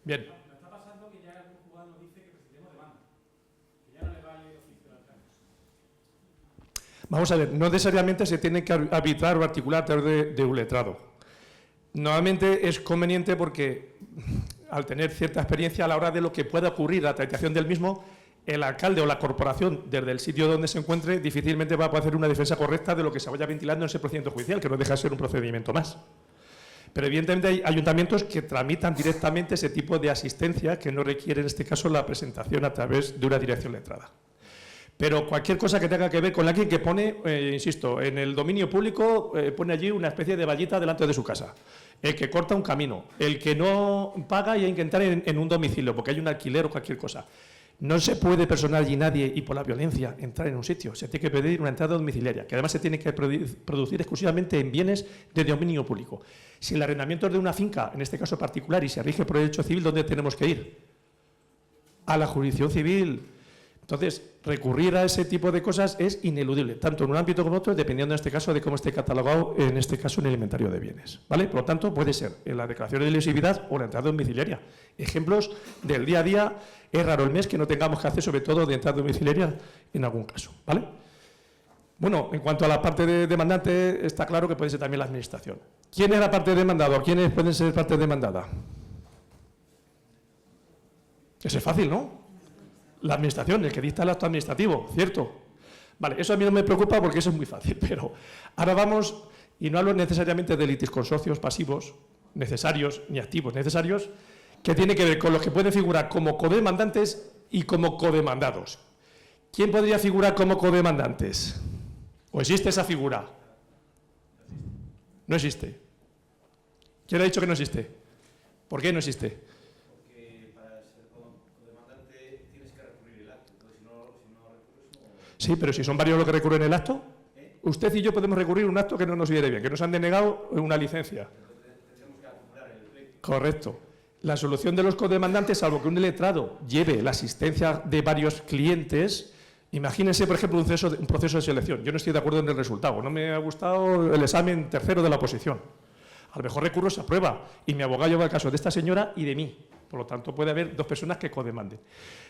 Bien. Me está pasando que ya el juzgado nos dice que presentemos demanda, que ya no le vale el oficio del alcalde. Vamos a ver, no necesariamente se tiene que arbitrar o articular a través de un letrado. Normalmente es conveniente porque, al tener cierta experiencia a la hora de lo que pueda ocurrir la tramitación del mismo, el alcalde o la corporación, desde el sitio donde se encuentre, difícilmente va a poder hacer una defensa correcta de lo que se vaya ventilando en ese procedimiento judicial, que no deja de ser un procedimiento más. Pero evidentemente hay ayuntamientos que tramitan directamente ese tipo de asistencia que no requiere en este caso la presentación a través de una dirección letrada. Pero cualquier cosa que tenga que ver con alguien que pone, insisto, en el dominio público pone allí una especie de vallita delante de su casa, el que corta un camino, el que no paga y hay que entrar en un domicilio porque hay un alquiler o cualquier cosa. No se puede personar allí nadie y por la violencia entrar en un sitio. Se tiene que pedir una entrada domiciliaria, que además se tiene que producir exclusivamente en bienes de dominio público. Si el arrendamiento es de una finca, en este caso particular, y se rige por el derecho civil, ¿dónde tenemos que ir? A la jurisdicción civil. Entonces, recurrir a ese tipo de cosas es ineludible, tanto en un ámbito como en otro, dependiendo en este caso de cómo esté catalogado, en este caso, en el inventario de bienes. ¿Vale? Por lo tanto, puede ser en la declaración de lesividad o la entrada domiciliaria. Ejemplos del día a día, es raro el mes que no tengamos que hacer, sobre todo, de entrada domiciliaria en algún caso. ¿Vale? Bueno, en cuanto a la parte de demandante, está claro que puede ser también la administración. ¿Quién es la parte demandada o quiénes pueden ser parte demandada? Eso es fácil, ¿no? La administración, el que dicta el acto administrativo, ¿cierto? Vale, eso a mí no me preocupa porque eso es muy fácil, pero ahora vamos, y no hablo necesariamente de litisconsorcios pasivos necesarios ni activos necesarios, que tiene que ver con los que pueden figurar como codemandantes y como codemandados. ¿Quién podría figurar como codemandantes? ¿O existe esa figura? No existe. ¿Quién ha dicho que no existe? ¿Por qué no existe? Porque para ser codemandante tienes que recurrir el acto. Entonces, si no recurres, no... Sí, pero si son varios los que recurren el acto, usted y yo podemos recurrir un acto que no nos viene bien, que nos han denegado una licencia. Tendremos que acumular el pleito. Correcto. La solución de los codemandantes, salvo que un letrado lleve la asistencia de varios clientes, imagínense, por ejemplo, un proceso de selección. Yo no estoy de acuerdo en el resultado, no me ha gustado el examen tercero de la oposición. A lo mejor recurro a esa prueba y mi abogado lleva el caso de esta señora y de mí. Por lo tanto, puede haber dos personas que codemanden.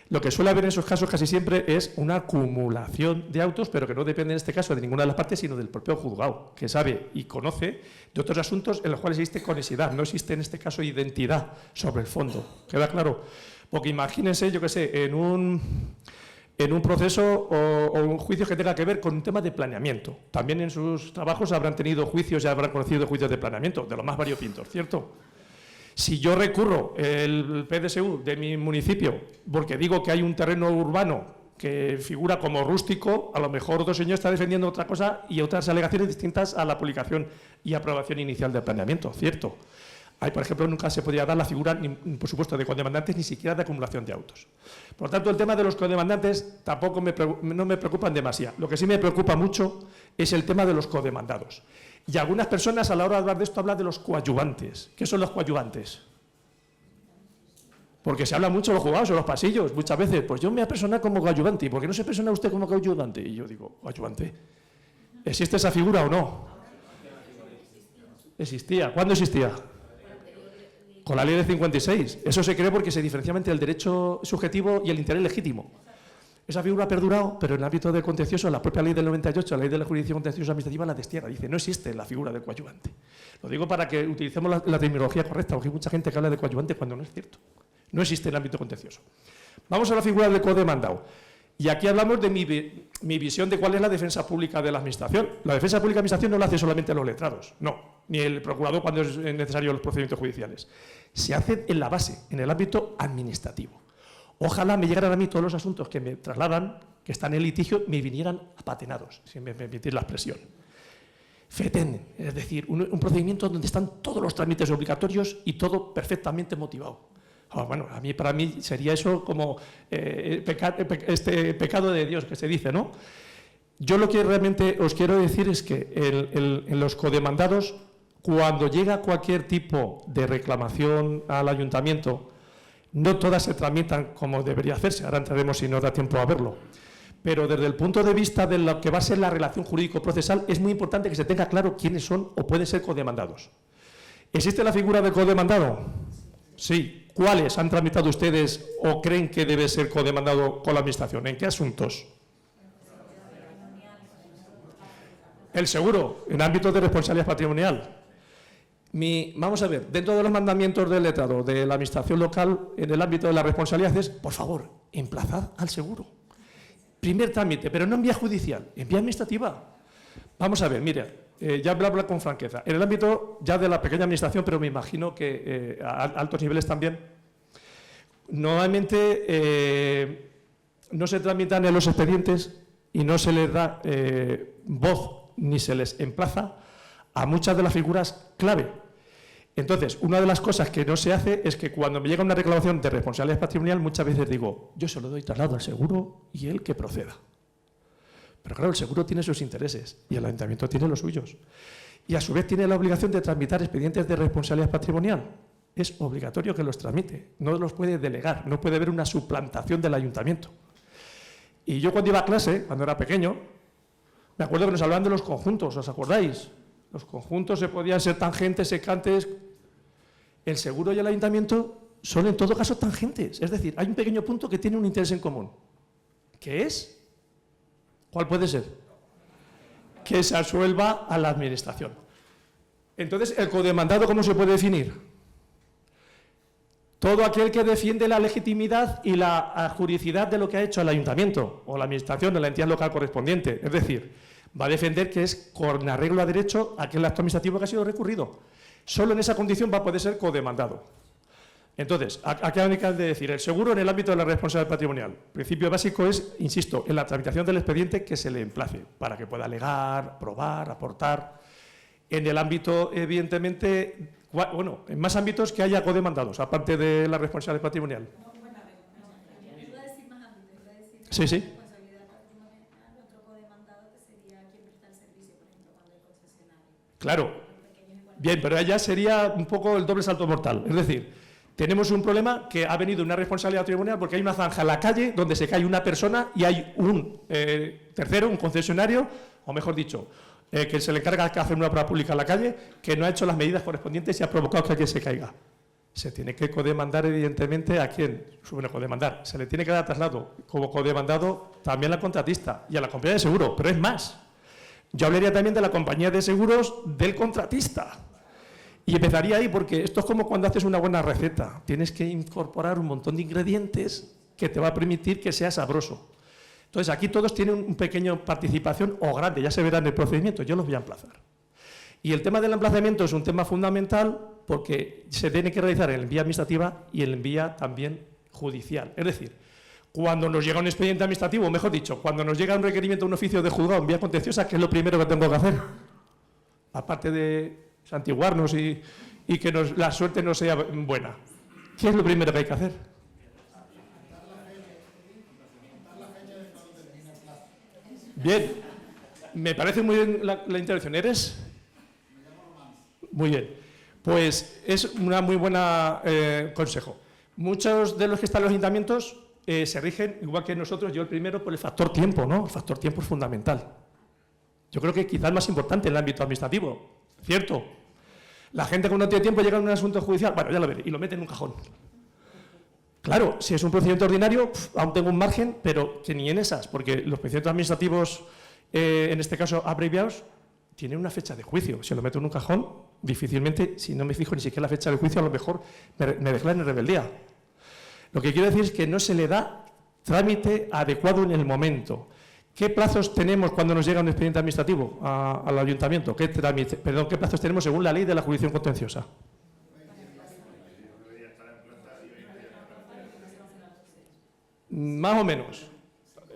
Lo que suele haber en esos casos casi siempre es una acumulación de autos, pero que no depende en este caso de ninguna de las partes, sino del propio juzgado, que sabe y conoce de otros asuntos en los cuales existe conexidad, no existe en este caso identidad sobre el fondo. ¿Queda claro? Porque imagínense, yo qué sé, en un proceso o un juicio que tenga que ver con un tema de planeamiento. También en sus trabajos habrán tenido juicios y habrán conocido juicios de planeamiento, de los más variopintos, ¿cierto? Si yo recurro el PDSU de mi municipio porque digo que hay un terreno urbano que figura como rústico, a lo mejor otro señor está defendiendo otra cosa y otras alegaciones distintas a la publicación y aprobación inicial del planeamiento, ¿cierto? Hay, por ejemplo, nunca se podría dar la figura, por supuesto, de codemandantes, ni siquiera de acumulación de autos. Por lo tanto, el tema de los codemandantes tampoco no me preocupan demasiado. Lo que sí me preocupa mucho es el tema de los codemandados. Y algunas personas, a la hora de hablar de esto, hablan de los coadyuvantes. ¿Qué son los coadyuvantes? Porque se habla mucho en los juzgados, en los pasillos, muchas veces. Pues yo me voy a personar como coadyuvante. ¿Y por qué no se persona usted como coadyuvante? Y yo digo, ¿coadyuvante? ¿Existe esa figura o no? Existía. ¿Cuándo existía? Con la ley de 56. Eso se creó porque se diferencia entre el derecho subjetivo y el interés legítimo. Esa figura ha perdurado, pero en el ámbito del contencioso, la propia ley del 98, la ley de la jurisdicción contenciosa administrativa, la destierra. Dice, no existe la figura del coadyuvante. Lo digo para que utilicemos la terminología correcta, porque hay mucha gente que habla de coadyuvante cuando no es cierto. No existe en el ámbito contencioso. Vamos a la figura del codemandado. Y aquí hablamos de mi visión de cuál es la defensa pública de la Administración. La defensa pública de la Administración no la hace solamente los letrados, no, ni el procurador cuando es necesario los procedimientos judiciales. Se hace en la base, en el ámbito administrativo. Ojalá me llegaran a mí todos los asuntos que me trasladan, que están en litigio, me vinieran apatenados, si me permitís la expresión. FETEN, es decir, un procedimiento donde están todos los trámites obligatorios y todo perfectamente motivado. Bueno, para mí sería eso como este pecado de Dios que se dice, ¿no? Yo lo que realmente os quiero decir es que en los codemandados, cuando llega cualquier tipo de reclamación al ayuntamiento, no todas se tramitan como debería hacerse, ahora entraremos si nos da tiempo a verlo. Pero desde el punto de vista de lo que va a ser la relación jurídico-procesal, es muy importante que se tenga claro quiénes son o pueden ser codemandados. ¿Existe la figura del codemandado? Sí. ¿Cuáles han tramitado ustedes o creen que debe ser codemandado con la Administración? ¿En qué asuntos? El seguro, en ámbito de responsabilidad patrimonial. Vamos a ver, dentro de los mandamientos del letrado de la Administración local, en el ámbito de la responsabilidad es, por favor, emplazad al seguro. Primer trámite, pero no en vía judicial, en vía administrativa. Vamos a ver, mire, ya hablo con franqueza. En el ámbito ya de la pequeña administración, pero me imagino que a altos niveles también, normalmente no se tramitan en los expedientes y no se les da voz ni se les emplaza a muchas de las figuras clave. Entonces, una de las cosas que no se hace es que cuando me llega una reclamación de responsabilidad patrimonial, muchas veces digo, yo se lo doy traslado al seguro y él que proceda. Pero claro, el seguro tiene sus intereses y el ayuntamiento tiene los suyos. Y a su vez tiene la obligación de tramitar expedientes de responsabilidad patrimonial. Es obligatorio que los tramite, no los puede delegar, no puede haber una suplantación del ayuntamiento. Y yo cuando iba a clase, cuando era pequeño, me acuerdo que nos hablaban de los conjuntos, ¿os acordáis? Los conjuntos se podían ser tangentes, secantes. El seguro y el ayuntamiento son en todo caso tangentes. Es decir, hay un pequeño punto que tiene un interés en común. ¿Qué es? ¿Cuál puede ser? Que se absuelva a la Administración. Entonces, ¿el codemandado cómo se puede definir? Todo aquel que defiende la legitimidad y la juridicidad de lo que ha hecho el ayuntamiento o la Administración o la entidad local correspondiente. Es decir, va a defender que es con arreglo a derecho aquel acto administrativo que ha sido recurrido. Solo en esa condición va a poder ser codemandado. Entonces, ¿a qué hay que decir? El seguro en el ámbito de la responsabilidad patrimonial. El principio básico es, insisto, en la tramitación del expediente que se le emplace para que pueda alegar, probar, aportar. En el ámbito, evidentemente, bueno, en más ámbitos que haya codemandados, aparte de la responsabilidad patrimonial. Sí, sí. Claro. Bien, pero allá sería un poco el doble salto mortal. Es decir, tenemos un problema que ha venido una responsabilidad patrimonial porque hay una zanja en la calle donde se cae una persona y hay un tercero, un concesionario, o mejor dicho, que se le encarga de hacer una obra pública en la calle, que no ha hecho las medidas correspondientes y ha provocado que alguien se caiga. Se tiene que codemandar, evidentemente, ¿a quién? Bueno, codemandar. Se le tiene que dar traslado como codemandado también al contratista y a la compañía de seguro, pero es más. Yo hablaría también de la compañía de seguros del contratista. Y empezaría ahí porque esto es como cuando haces una buena receta. Tienes que incorporar un montón de ingredientes que te va a permitir que sea sabroso. Entonces, aquí todos tienen una pequeña participación o grande, ya se verá en el procedimiento, yo los voy a emplazar. Y el tema del emplazamiento es un tema fundamental porque se tiene que realizar en vía administrativa y en vía también judicial. Es decir, cuando nos llega un expediente administrativo, o mejor dicho, cuando nos llega un requerimiento, un oficio de juzgado en vía contenciosa, ¿qué es lo primero que tengo que hacer? Aparte de santiguarnos y que la suerte no sea buena. ¿Qué es lo primero que hay que hacer? Bien, me parece muy bien la intervención. ¿Eres? Muy bien, pues es una muy buena consejo. Muchos de los que están en los ayuntamientos se rigen, igual que nosotros, yo el primero, por el factor tiempo, ¿no? El factor tiempo es fundamental. Yo creo que quizás más importante en el ámbito administrativo, ¿cierto? La gente cuando no tiene tiempo llega a un asunto judicial, bueno, ya lo veré, y lo mete en un cajón. Claro, si es un procedimiento ordinario, aún tengo un margen, pero que ni en esas, porque los procedimientos administrativos, en este caso abreviados, tienen una fecha de juicio. Si lo meto en un cajón, difícilmente, si no me fijo ni siquiera la fecha de juicio, a lo mejor me declaran en rebeldía. Lo que quiero decir es que no se le da trámite adecuado en el momento. ¿Qué plazos tenemos cuando nos llega un expediente administrativo al ayuntamiento? ¿Qué plazos tenemos según la ley de la jurisdicción contenciosa? Más o menos.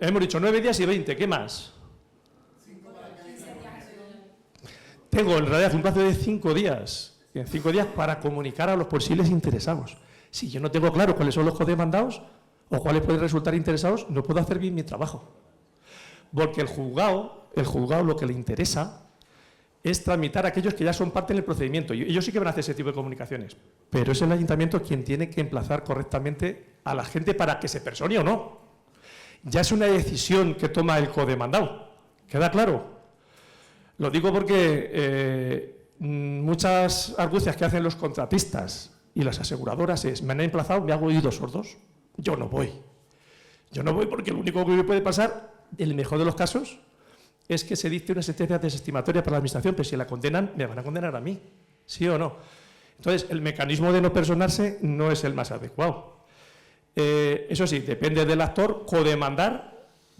Hemos dicho 9 días y 20. ¿Qué más? Tengo en realidad un plazo de 5 días. En 5 días para comunicar a los posibles interesados. Si yo no tengo claro cuáles son los codemandados o cuáles pueden resultar interesados, no puedo hacer bien mi trabajo. Porque el juzgado lo que le interesa es tramitar a aquellos que ya son parte del procedimiento. Y ellos sí que van a hacer ese tipo de comunicaciones. Pero es el ayuntamiento quien tiene que emplazar correctamente a la gente para que se persone o no. Ya es una decisión que toma el codemandado. ¿Queda claro? Lo digo porque muchas argucias que hacen los contratistas y las aseguradoras es, me han emplazado, me hago oídos sordos. Yo no voy. Yo no voy porque lo único que me puede pasar, en el mejor de los casos, es que se dicte una sentencia desestimatoria para la administración, pero si la condenan, me van a condenar a mí. ¿Sí o no? Entonces, el mecanismo de no personarse no es el más adecuado. Eso sí, depende del actor codemandar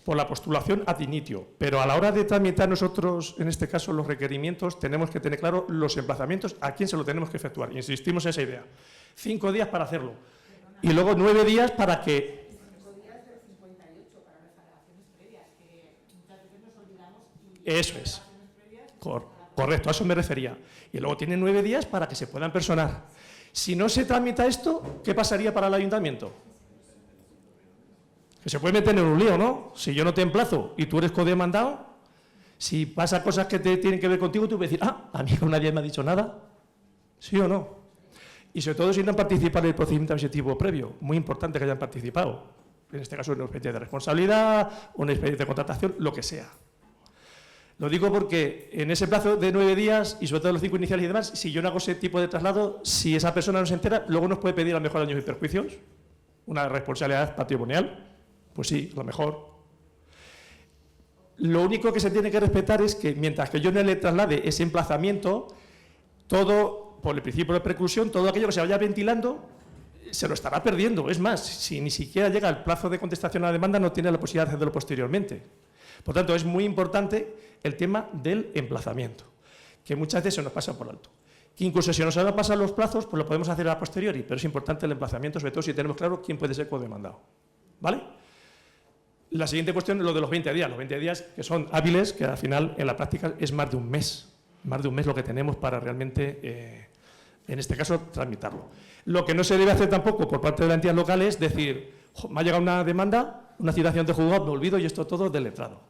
por la postulación ad initio, pero a la hora de tramitar nosotros, en este caso, los requerimientos, tenemos que tener claro los emplazamientos, a quién se lo tenemos que efectuar. Insistimos en esa idea. 5 días para hacerlo. Y luego 9 días para que... 5 días del 58 para las declaraciones previas, que muchas veces nos olvidamos. Eso es. Correcto, a eso me refería. Y luego tienen 9 días para que se puedan personar. Si no se tramita esto, ¿qué pasaría para el ayuntamiento? Que se puede meter en un lío, ¿no? Si yo no te emplazo y tú eres codemandado, si pasa cosas que tienen que ver contigo, tú puedes decir, a mí nadie me ha dicho nada. ¿Sí o no? Y sobre todo si no han participado en el procedimiento administrativo previo. Muy importante que hayan participado. En este caso, un expediente de responsabilidad, un expediente de contratación, lo que sea. Lo digo porque en ese plazo de 9 días, y sobre todo los 5 iniciales y demás, si yo no hago ese tipo de traslado, si esa persona no se entera, luego nos puede pedir a lo mejor daños y perjuicios, una responsabilidad patrimonial. Pues sí, a lo mejor. Lo único que se tiene que respetar es que mientras que yo no le traslade ese emplazamiento, todo, por el principio de preclusión, todo aquello que se vaya ventilando, se lo estará perdiendo. Es más, si ni siquiera llega el plazo de contestación a la demanda, no tiene la posibilidad de hacerlo posteriormente. Por tanto, es muy importante el tema del emplazamiento, que muchas veces se nos pasa por alto. Que incluso si nos van a pasar los plazos, pues lo podemos hacer a posteriori, pero es importante el emplazamiento, sobre todo si tenemos claro quién puede ser codemandado. ¿Vale? La siguiente cuestión es lo de los 20 días. Los 20 días que son hábiles, que al final en la práctica es más de un mes. Más de un mes lo que tenemos para realmente, en este caso, tramitarlo. Lo que no se debe hacer tampoco por parte de la entidad local es decir, me ha llegado una demanda, una citación de juzgado, me olvido y esto todo del letrado.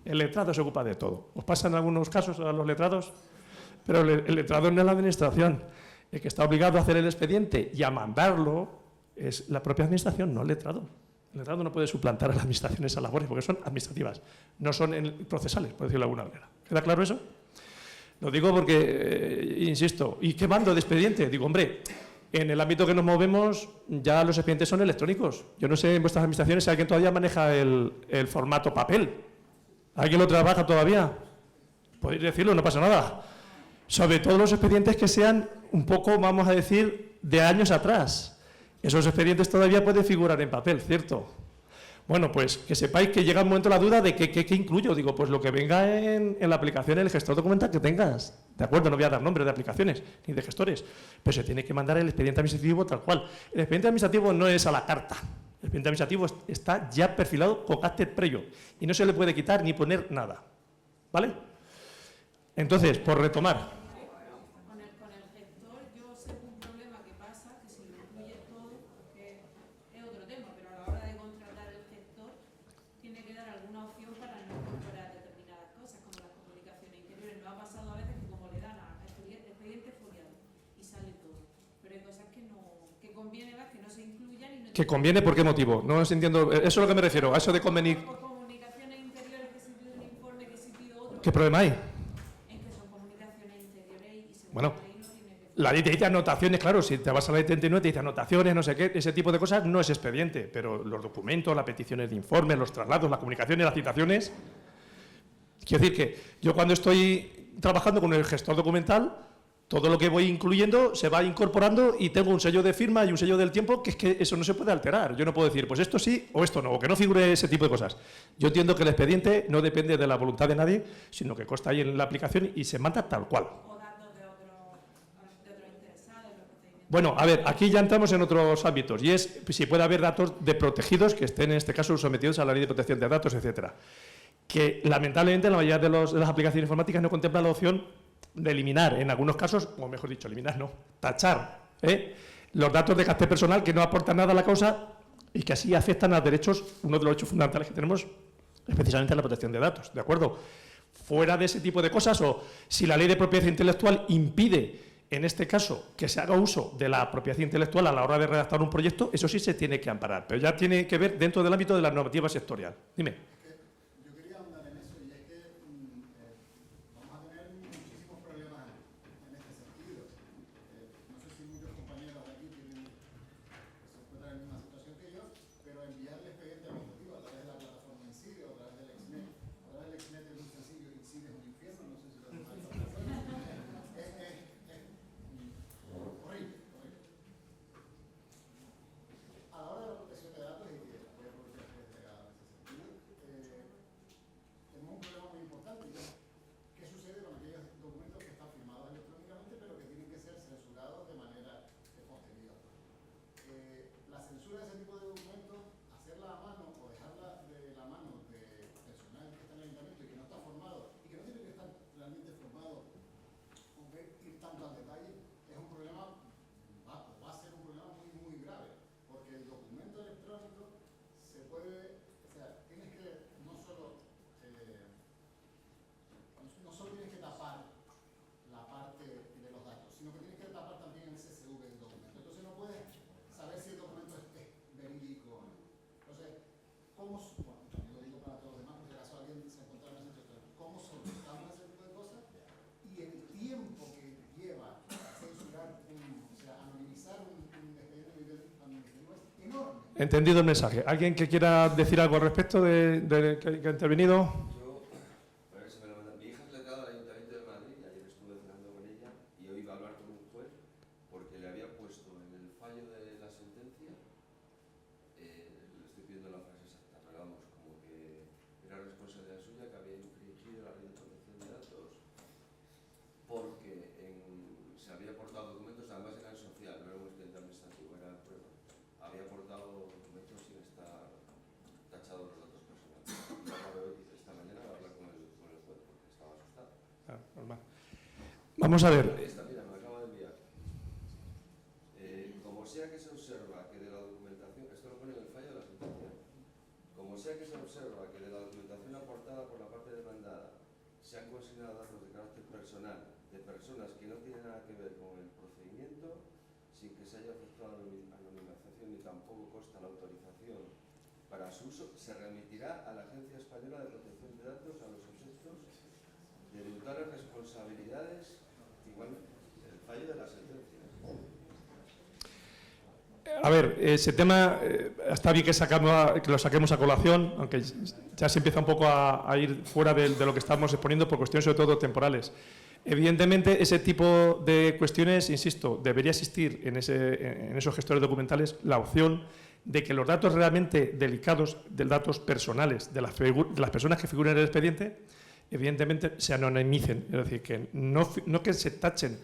El letrado se ocupa de todo. ¿Os pasa en algunos casos a los letrados? Pero el letrado no es la administración. El que está obligado a hacer el expediente y a mandarlo es la propia administración, no el letrado. El letrado no puede suplantar a la administración esas labores porque son administrativas, no son procesales, por decirlo de alguna manera. ¿Queda claro eso? Lo digo porque, insisto, ¿y qué mando de expediente? Digo, hombre, en el ámbito que nos movemos ya los expedientes son electrónicos. Yo no sé en vuestras administraciones si alguien todavía maneja el formato papel. ¿Alguien lo trabaja todavía? Podéis decirlo, no pasa nada. Sobre todo los expedientes que sean un poco, vamos a decir, de años atrás. Esos expedientes todavía pueden figurar en papel, ¿cierto? Bueno, pues que sepáis que llega un momento la duda de qué incluyo. Digo, pues lo que venga en la aplicación, en el gestor documental que tengas. De acuerdo, no voy a dar nombres de aplicaciones ni de gestores, pero se tiene que mandar el expediente administrativo tal cual. El expediente administrativo no es a la carta. El expediente administrativo está ya perfilado con carácter previo y no se le puede quitar ni poner nada. ¿Vale? Entonces, por retomar. Con el gestor yo sé un problema que pasa, que si lo incluye todo, que es otro tema, pero a la hora de contratar el gestor tiene que dar alguna opción para no incorporar determinadas cosas, como las comunicaciones interiores. Nos ha pasado a veces que como le dan a expediente foliado y sale todo, pero hay cosas que conviene más que no se incluyan ¿Que conviene por qué motivo? No entiendo. Eso es a lo que me refiero, a eso de convenir. Por comunicaciones interiores que se pide un informe, que se pide otro. ¿Qué problema hay? En que son comunicaciones interiores y según Bueno, la ley no tiene que... la ley te dice anotaciones, claro, si te vas a la ley 39 te dice anotaciones, no sé qué, ese tipo de cosas no es expediente, pero los documentos, las peticiones de informes, los traslados, las comunicaciones, las citaciones. Quiero decir que yo cuando estoy trabajando con el gestor documental, todo lo que voy incluyendo se va incorporando y tengo un sello de firma y un sello del tiempo, que es que eso no se puede alterar. Yo no puedo decir, pues esto sí o esto no, o que no figure ese tipo de cosas. Yo entiendo que el expediente no depende de la voluntad de nadie, sino que consta ahí en la aplicación y se manda tal cual. O datos de otro interesado en los procedimientos. Bueno, a ver, aquí ya entramos en otros ámbitos, y es si puede haber datos de protegidos que estén, en este caso, sometidos a la ley de protección de datos, etcétera. Que lamentablemente la mayoría de las aplicaciones informáticas no contemplan la opción de eliminar, en algunos casos, o mejor dicho, eliminar no, tachar los datos de carácter personal que no aportan nada a la causa y que así afectan a derechos, uno de los derechos fundamentales que tenemos es precisamente la protección de datos, ¿de acuerdo? Fuera de ese tipo de cosas, o si la ley de propiedad intelectual impide, en este caso, que se haga uso de la propiedad intelectual a la hora de redactar un proyecto, eso sí se tiene que amparar, pero ya tiene que ver dentro del ámbito de la normativa sectorial. Dime. Yo quería ahondar en eso, y es que vamos a tener muchísimos problemas en este sentido. No sé si muchos compañeros de aquí se encuentran en la misma situación que yo, pero enviar el expediente administrativo a través de la plataforma INCIDE o a través del EXNET. A través del EXNET es muy sencillo, INCIDE es un infierno, no sé si lo demás es horrible. A la hora de la protección de datos, y que voy a aprovechar que esté acá en ese sentido, tenemos un problema muy importante, y es qué sucede con aquellos documentos que están firmados electrónicamente pero que tienen que ser censurados de manera posterior. La censura de ese tipo de documentos, hacerla a mano o dejarla de la mano de personal que está en el ayuntamiento y que no está formado y que no tiene que estar realmente formado o ir tanto al detalle, es un problema, va a ser un problema muy, muy grave, porque el documento electrónico se puede, o sea, tienes que no solo tienes que tapar la parte de los datos, sino que tienes que tapar también el CSV del documento. Entonces no puedes saber si el documento es verídico o no. Entonces, ¿cómo, bueno, también lo digo para todos los demás, porque acaso alguien se encontrara en esa situación, cómo solventamos ese tipo de cosas y el tiempo que lleva censurar, o sea, anonimizar un expediente administrativo es enorme. Entendido el mensaje. ¿Alguien que quiera decir algo al respecto de que ha intervenido? Yo, a ver si me lo mandan. Mi hija es letrada del Ayuntamiento de Madrid, ayer estuve cenando con ella y hoy iba a hablar con un juez porque le había puesto en el fallo de la sentencia, le estoy pidiendo la frase exacta, pero vamos, como que era responsabilidad suya que había infringido la ley de protección de datos porque se había aportado documentos, además eran social, no era un expediente administrativo, era prueba. Había aportado documentos sin estar tachados los datos personales. Yo acabo de esta mañana a hablar con el juez porque estaba asustado. Normal. Vamos a ver. Esta, mira, me acaba de enviar. Como sea que se observa que de la documentación, esto lo pone en el fallo de la sentencia, como sea que se observa que de la documentación aportada por la parte demandada se han consignado datos de carácter personal de personas que no tienen nada que ver con el procedimiento, sin que se haya efectuado anonimización ni tampoco consta la autorización para su uso, se remitirá a la Agencia Española de Protección de Datos a los efectos de eventuales responsabilidades, igualmente, el fallo de la sentencia. A ver, ese tema está bien que lo saquemos a colación, aunque ya se empieza un poco a ir fuera de lo que estamos exponiendo por cuestiones sobre todo temporales. Evidentemente, ese tipo de cuestiones, insisto, debería existir en esos gestores documentales la opción de que los datos realmente delicados, de datos personales de las personas que figuran en el expediente, evidentemente se anonimicen, es decir, que no que se tachen.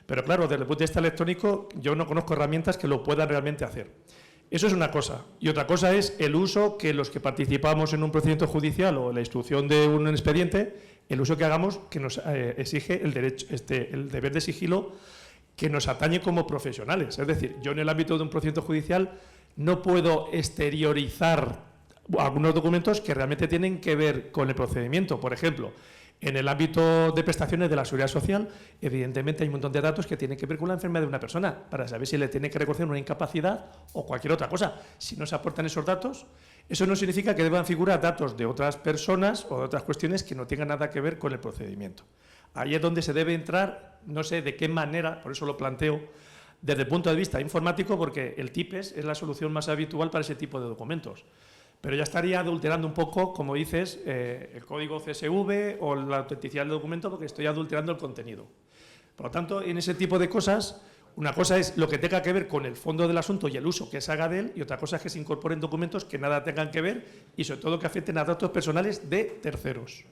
Pero claro, desde el punto de vista electrónico, yo no conozco herramientas que lo puedan realmente hacer. Eso es una cosa. Y otra cosa es el uso que los que participamos en un procedimiento judicial o en la instrucción de un expediente, el uso que hagamos que nos exige el deber de sigilo que nos atañe como profesionales. Es decir, yo en el ámbito de un procedimiento judicial no puedo exteriorizar algunos documentos que realmente tienen que ver con el procedimiento. Por ejemplo, En el ámbito de prestaciones de la Seguridad Social, evidentemente hay un montón de datos que tienen que ver con la enfermedad de una persona, para saber si le tiene que reconocer una incapacidad o cualquier otra cosa. Si no se aportan esos datos, eso no significa que deban figurar datos de otras personas o de otras cuestiones que no tengan nada que ver con el procedimiento. Ahí es donde se debe entrar, no sé de qué manera, por eso lo planteo, desde el punto de vista informático, porque el TIPES es la solución más habitual para ese tipo de documentos. Pero ya estaría adulterando un poco, como dices, el código CSV o la autenticidad del documento, porque estoy adulterando el contenido. Por lo tanto, en ese tipo de cosas, una cosa es lo que tenga que ver con el fondo del asunto y el uso que se haga de él, y otra cosa es que se incorporen documentos que nada tengan que ver y sobre todo que afecten a datos personales de terceros.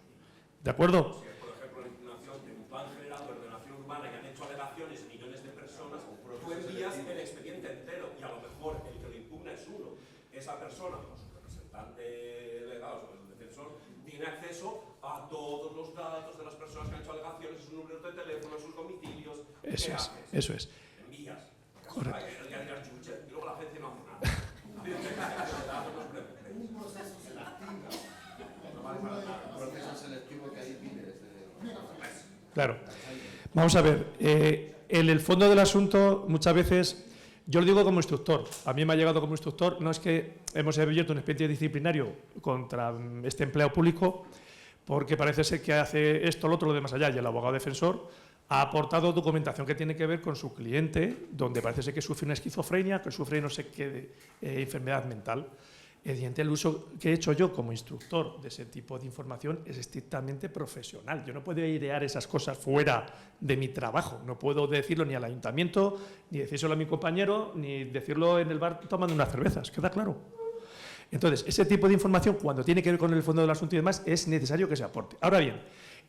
¿De acuerdo? Por ejemplo, la impugnación de un plan general de ordenación urbana y han hecho alegaciones millones de personas, tú envías el expediente entero y a lo mejor el que lo impugna es uno. Esa persona, su representante legal o el defensor, tiene acceso a todos los datos de las personas que han hecho alegaciones, sus números de teléfono, sus domicilios. Eso es, eso es. Envías. Correcto. Y luego la agencia no hace nada. Un proceso selectivo. Un proceso selectivo que ahí pides. Claro. Vamos a ver, en el fondo del asunto muchas veces, yo lo digo como instructor, a mí me ha llegado como instructor, no es que hemos abierto un expediente disciplinario contra este empleado público porque parece ser que hace esto, lo otro, lo de más allá, y el abogado defensor ha aportado documentación que tiene que ver con su cliente, donde parece ser que sufre una esquizofrenia, que sufre no sé qué enfermedad mental. Evidentemente, el uso que he hecho yo como instructor de ese tipo de información es estrictamente profesional. Yo no puedo idear esas cosas fuera de mi trabajo. No puedo decirlo ni al ayuntamiento, ni decírselo a mi compañero, ni decirlo en el bar tomando unas cervezas. ¿Queda claro? Entonces, ese tipo de información, cuando tiene que ver con el fondo del asunto y demás, es necesario que se aporte. Ahora bien,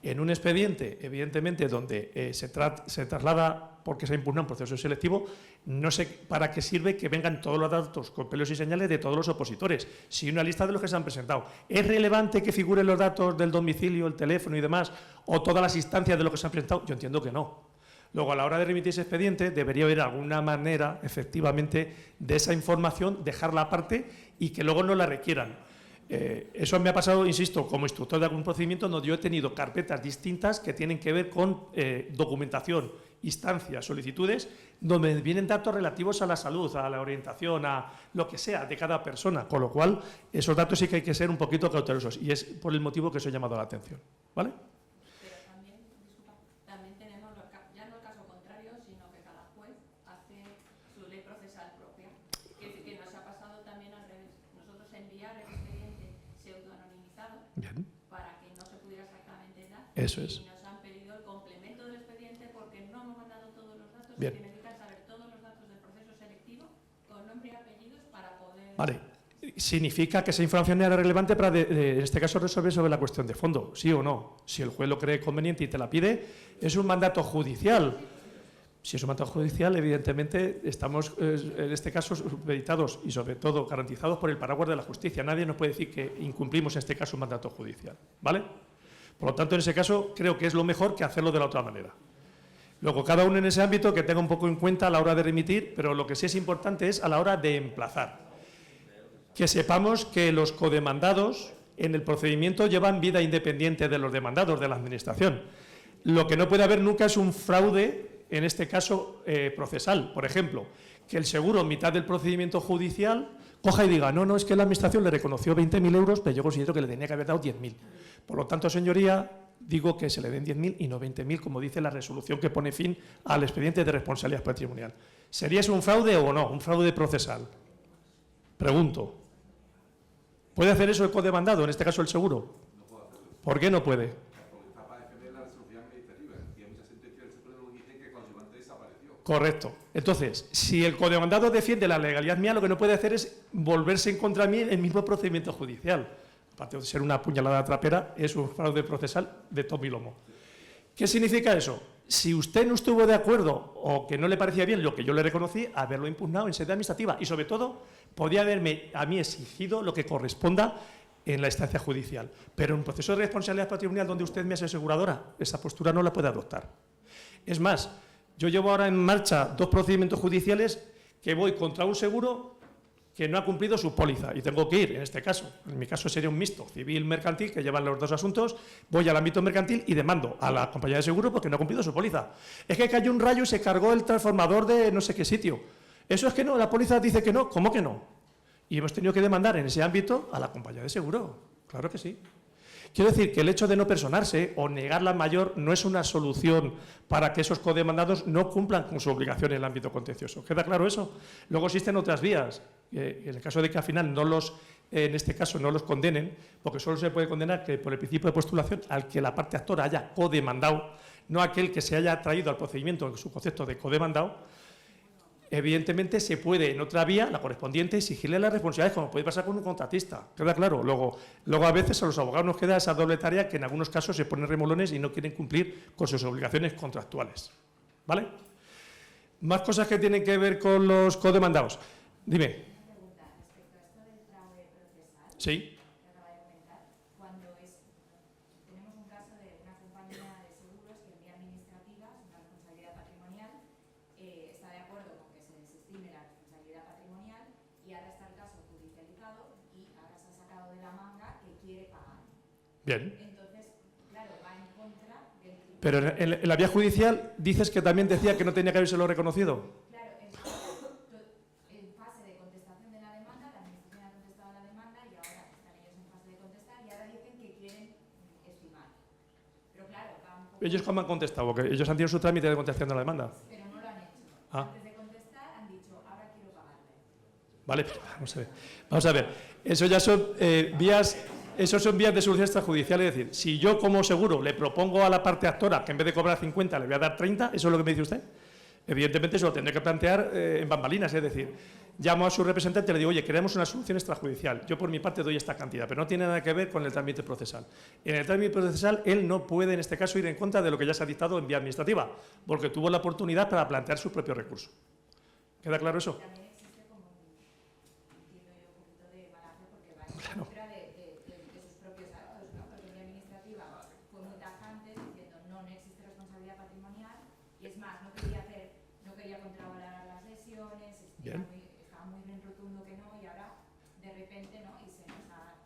en un expediente, evidentemente, donde se traslada porque se impugna un proceso selectivo, no sé para qué sirve que vengan todos los datos con pelos y señales de todos los opositores, si una lista de los que se han presentado. ¿Es relevante que figuren los datos del domicilio, el teléfono y demás, o todas las instancias de lo que se han presentado? Yo entiendo que no. Luego, a la hora de remitir ese expediente, debería haber alguna manera, efectivamente, de esa información, dejarla aparte y que luego no la requieran. Eso me ha pasado, insisto, como instructor de algún procedimiento, donde yo he tenido carpetas distintas que tienen que ver con documentación, instancias, solicitudes, donde vienen datos relativos a la salud, a la orientación, a lo que sea de cada persona, con lo cual esos datos sí que hay que ser un poquito cautelosos y es por el motivo que os he llamado la atención. ¿Vale? Pero también, disculpa, también tenemos ya no el caso contrario, sino que cada juez hace su ley procesal propia. Que nos ha pasado también al revés. Nosotros enviar el expediente pseudo-anonimizado Bien. para que no se pudiera exactamente dar. Eso es. Y nos han pedido el complemento del expediente porque no hemos mandado todos los datos Bien. y que necesitan saber todos los datos del proceso selectivo con nombre y apellidos para poder... Vale. Significa que esa información era relevante para, en este caso, resolver sobre la cuestión de fondo, ¿sí o no? Si el juez lo cree conveniente y te la pide, es un mandato judicial. Si es un mandato judicial, evidentemente, estamos, en este caso, supeditados y, sobre todo, garantizados por el paraguas de la justicia. Nadie nos puede decir que incumplimos, en este caso, un mandato judicial. ¿Vale? Por lo tanto, en ese caso, creo que es lo mejor que hacerlo de la otra manera. Luego, cada uno en ese ámbito que tenga un poco en cuenta a la hora de remitir, pero lo que sí es importante es a la hora de emplazar. Que sepamos que los codemandados en el procedimiento llevan vida independiente de los demandados de la Administración. Lo que no puede haber nunca es un fraude, en este caso procesal. Por ejemplo, que el seguro en mitad del procedimiento judicial coja y diga, no, es que la Administración le reconoció 20.000 euros, pero yo considero que le tenía que haber dado 10.000. Por lo tanto, señoría, digo que se le den 10.000 y no 20.000, como dice la resolución que pone fin al expediente de responsabilidad patrimonial. ¿Sería eso un fraude o no? Un fraude procesal. Pregunto. ¿Puede hacer eso el codemandado, en este caso el seguro? No puedo hacerlo. ¿Por qué no puede? Porque está para defender la resolución administrativa. Y hay muchas sentencias del Supremo que dicen que el conservante desapareció. Correcto. Entonces, si el codemandado defiende la legalidad mía, lo que no puede hacer es volverse en contra mí en el mismo procedimiento judicial. Aparte de ser una puñalada trapera, es un fraude procesal de tom y lomo. ¿Qué significa eso? Si usted no estuvo de acuerdo o que no le parecía bien lo que yo le reconocí, haberlo impugnado en sede administrativa y, sobre todo, podía haberme a mí exigido lo que corresponda en la instancia judicial. Pero en un proceso de responsabilidad patrimonial donde usted me es aseguradora, esa postura no la puede adoptar. Es más, yo llevo ahora en marcha 2 procedimientos judiciales que voy contra un seguro que no ha cumplido su póliza y tengo que ir, en este caso, en mi caso sería un mixto, civil-mercantil, que llevan los dos asuntos, voy al ámbito mercantil y demando a la compañía de seguro porque no ha cumplido su póliza. Es que cayó un rayo y se cargó el transformador de no sé qué sitio. Eso es que no, la póliza dice que no, ¿cómo que no? Y hemos tenido que demandar en ese ámbito a la compañía de seguro, claro que sí. Quiero decir que el hecho de no personarse o negar la mayor no es una solución para que esos codemandados no cumplan con su obligación en el ámbito contencioso. ¿Queda claro eso? Luego existen otras vías. En el caso de que al final en este caso no los condenen, porque solo se puede condenar que por el principio de postulación al que la parte actora haya codemandado, no aquel que se haya traído al procedimiento en su concepto de codemandado. Evidentemente se puede en otra vía, la correspondiente, exigirle las responsabilidades, como puede pasar con un contratista. ¿Queda claro? Luego a veces a los abogados nos queda esa doble tarea que en algunos casos se ponen remolones y no quieren cumplir con sus obligaciones contractuales. ¿Vale? Más cosas que tienen que ver con los codemandados. Dime. Una pregunta respecto a esto del fraude procesal. Sí. Que acaba de comentar. Cuando tenemos un caso de una compañía de seguros que en vía administrativa, una responsabilidad patrimonial, está de acuerdo con que se desestime la responsabilidad patrimonial y ahora está el caso judicializado y ahora se ha sacado de la manga que quiere pagar. Bien. Entonces, claro, va en contra del tribunal. Pero en la vía judicial dices que también decía que no tenía que habérselo reconocido. Claro, en fase de contestación de la demanda, la administración ha contestado a la demanda y ahora están ellos en fase de contestar y ahora dicen que quieren estimar. Pero claro, va un poco... ¿Ellos cómo han contestado? Porque ellos han tenido su trámite de contestación de la demanda. Pero no lo han hecho. Ah. Antes de contestar han dicho, ahora quiero pagarle. Vale, pero vamos a ver. Vamos a ver. Eso ya son vías... Esos son vías de solución extrajudicial, es decir, si yo como seguro le propongo a la parte actora que en vez de cobrar 50 le voy a dar 30, ¿eso es lo que me dice usted? Evidentemente eso lo tendré que plantear en bambalinas, es decir, llamo a su representante y le digo, oye, queremos una solución extrajudicial, yo por mi parte doy esta cantidad, pero no tiene nada que ver con el trámite procesal. En el trámite procesal él no puede en este caso ir en contra de lo que ya se ha dictado en vía administrativa, porque tuvo la oportunidad para plantear su propio recurso. ¿Queda claro eso? También existe como entiendo yo, un poquito de malaje porque va en Claro. contra de sus propios actos, ¿no? Porque en vía administrativa fue muy tajante diciendo no existe responsabilidad patrimonial y es más, no quería contravalar las lesiones, estaba muy bien rotundo que no y ahora de repente no y se nos ha...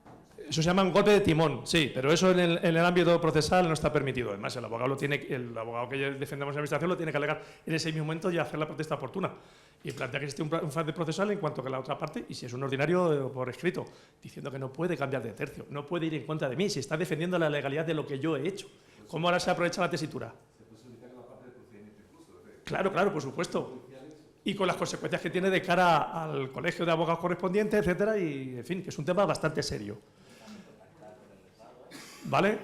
Eso se llama un golpe de timón, sí, pero eso en el ámbito procesal no está permitido. Además, el abogado que defendemos en la administración lo tiene que alegar en ese mismo momento y hacer la protesta oportuna. Y plantea que existe un fraude procesal en cuanto que la otra parte, y si es un ordinario por escrito, diciendo que no puede cambiar de tercio, no puede ir en contra de mí, si está defendiendo la legalidad de lo que yo he hecho. ¿Cómo ahora se aprovecha la tesitura? Se puede solicitar en la parte del procedimiento incluso. Claro, por supuesto. Y con las consecuencias que tiene de cara al colegio de abogados correspondiente, etcétera, y en fin, que es un tema bastante serio. ¿Vale?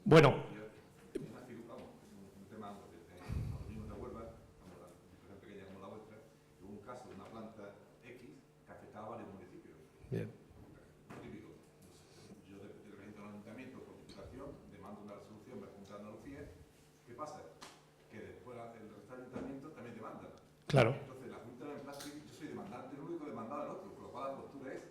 Bueno, Un tema, los niños de Huelva, como la empresa pequeña como la vuestra, hubo un caso de una planta X que afectaba a varios municipios. bien. Típico. Yo represento al ayuntamiento por diputación, demando una resolución de la Junta de Andalucía. ¿Qué pasa? Que después el resto del ayuntamiento también demanda. Claro. Entonces la Junta de Plástico, yo soy demandante, el único demandado del otro, con lo cual la postura es...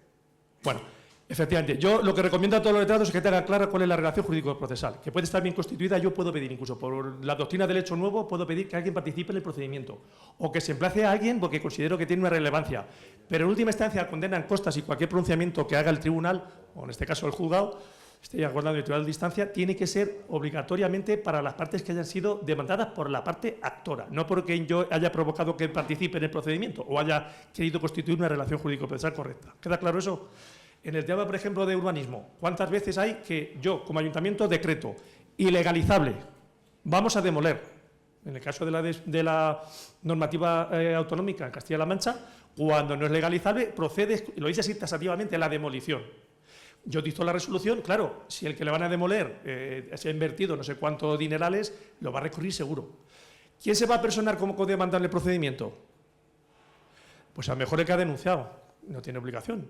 Bueno, efectivamente, yo lo que recomiendo a todos los letrados es que tengan clara cuál es la relación jurídico-procesal, que puede estar bien constituida. Yo puedo pedir, incluso por la doctrina del hecho nuevo, puedo pedir que alguien participe en el procedimiento o que se emplace a alguien porque considero que tiene una relevancia. Pero en última instancia condenan costas y cualquier pronunciamiento que haga el tribunal, o en este caso el juzgado, esté acordado el tribunal de instancia, tiene que ser obligatoriamente para las partes que hayan sido demandadas por la parte actora, no porque yo haya provocado que participe en el procedimiento o haya querido constituir una relación jurídico-procesal correcta. ¿Queda claro eso? En el tema, por ejemplo, de urbanismo, ¿cuántas veces hay que yo, como ayuntamiento, decreto ilegalizable, vamos a demoler? En el caso de la normativa autonómica en Castilla-La Mancha, cuando no es legalizable, procede, lo dice así taxativamente, la demolición. Yo dicto la resolución, claro, si el que le van a demoler se ha invertido no sé cuántos dinerales, lo va a recurrir seguro. ¿Quién se va a personar como codemandante el procedimiento? Pues a lo mejor el que ha denunciado, no tiene obligación.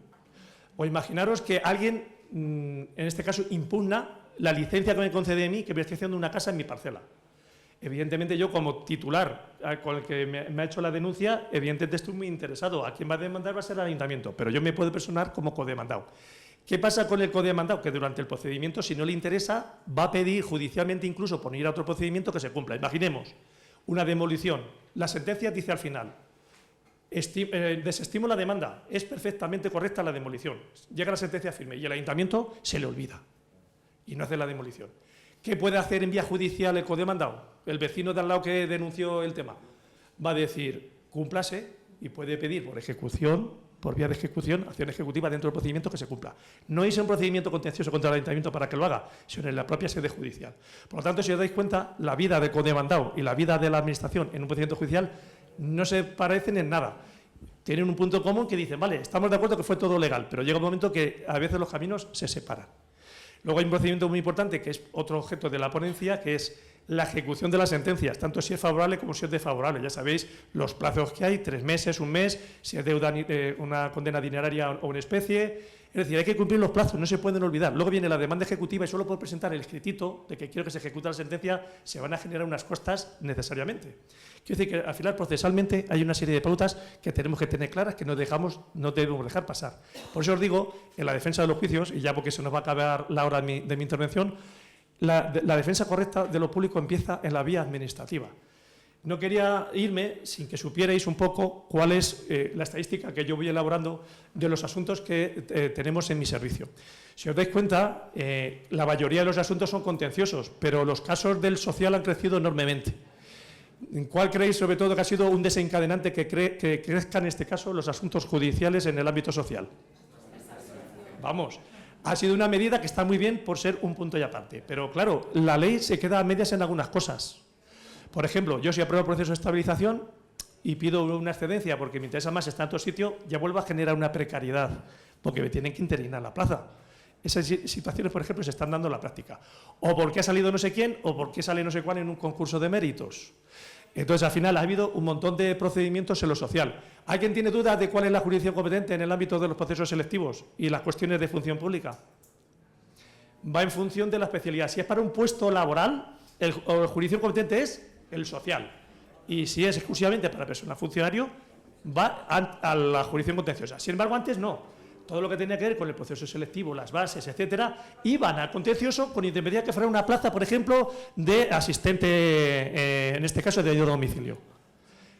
O imaginaros que alguien, en este caso, impugna la licencia que me concede a mí, que me estoy haciendo una casa en mi parcela. Evidentemente yo, como titular con el que me ha hecho la denuncia, evidentemente estoy muy interesado. A quien va a demandar va a ser el ayuntamiento, pero yo me puedo personar como codemandado. ¿Qué pasa con el codemandado? Que durante el procedimiento, si no le interesa, va a pedir judicialmente incluso por ir a otro procedimiento que se cumpla. Imaginemos una demolición. La sentencia dice al final, desestimo la demanda, es perfectamente correcta la demolición. Llega la sentencia firme y el ayuntamiento se le olvida y no hace la demolición. ¿Qué puede hacer en vía judicial el codemandado? El vecino de al lado que denunció el tema va a decir, cúmplase, y puede pedir por ejecución, por vía de ejecución, acción ejecutiva dentro del procedimiento que se cumpla. No es un procedimiento contencioso contra el ayuntamiento para que lo haga, sino en la propia sede judicial. Por lo tanto, si os dais cuenta, la vida del codemandado y la vida de la administración en un procedimiento judicial no se parecen en nada. Tienen un punto común que dicen, vale, estamos de acuerdo que fue todo legal, pero llega un momento que a veces los caminos se separan. Luego hay un procedimiento muy importante, que es otro objeto de la ponencia, que es la ejecución de las sentencias, tanto si es favorable como si es desfavorable. Ya sabéis los plazos que hay, 3 meses, 1 mes, si es deuda, una condena dineraria o una especie. Es decir, hay que cumplir los plazos, no se pueden olvidar. Luego viene la demanda ejecutiva y solo por presentar el escritito de que quiero que se ejecute la sentencia se van a generar unas costas necesariamente. Quiero decir que al final procesalmente hay una serie de pautas que tenemos que tener claras que no debemos dejar pasar. Por eso os digo, en la defensa de los juicios, y ya porque se nos va a acabar la hora de mi intervención, la defensa correcta de lo público empieza en la vía administrativa. No quería irme sin que supierais un poco cuál es la estadística que yo voy elaborando de los asuntos que tenemos en mi servicio. Si os dais cuenta, la mayoría de los asuntos son contenciosos, pero los casos del social han crecido enormemente. ¿Cuál creéis, sobre todo, que ha sido un desencadenante que crezcan, en este caso, los asuntos judiciales en el ámbito social? Vamos, ha sido una medida que está muy bien por ser un punto y aparte, pero claro, la ley se queda a medias en algunas cosas. Por ejemplo, yo si apruebo el proceso de estabilización y pido una excedencia porque me interesa más estar en otro sitio, ya vuelvo a generar una precariedad, porque me tienen que interinar la plaza. Esas situaciones, por ejemplo, se están dando en la práctica. O porque ha salido no sé quién, o porque sale no sé cuál en un concurso de méritos. Entonces, al final, ha habido un montón de procedimientos en lo social. ¿Hay quien tiene dudas de cuál es la jurisdicción competente en el ámbito de los procesos selectivos y las cuestiones de función pública? Va en función de la especialidad. Si es para un puesto laboral, el jurisdicción competente es el social. Y si es exclusivamente para persona funcionario, va a la jurisdicción contenciosa. Sin embargo, antes no. Todo lo que tenía que ver con el proceso selectivo, las bases, etcétera, iban al contencioso con independencia que fuera una plaza, por ejemplo, de asistente, en este caso de ayuda a domicilio.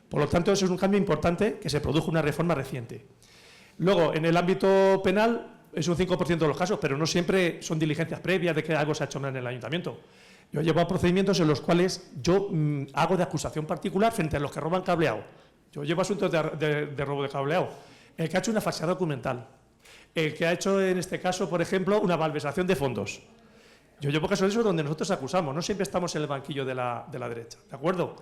Por lo tanto, eso es un cambio importante que se produjo una reforma reciente. Luego, en el ámbito penal, es un 5% de los casos, pero no siempre son diligencias previas de que algo se ha hecho mal en el ayuntamiento. Yo llevo a procedimientos en los cuales yo hago de acusación particular frente a los que roban cableado. Yo llevo asuntos de robo de cableado. El que ha hecho una falsedad documental. El que ha hecho, en este caso, por ejemplo, una malversación de fondos. Yo llevo casos de eso donde nosotros acusamos, no siempre estamos en el banquillo de la derecha, ¿de acuerdo?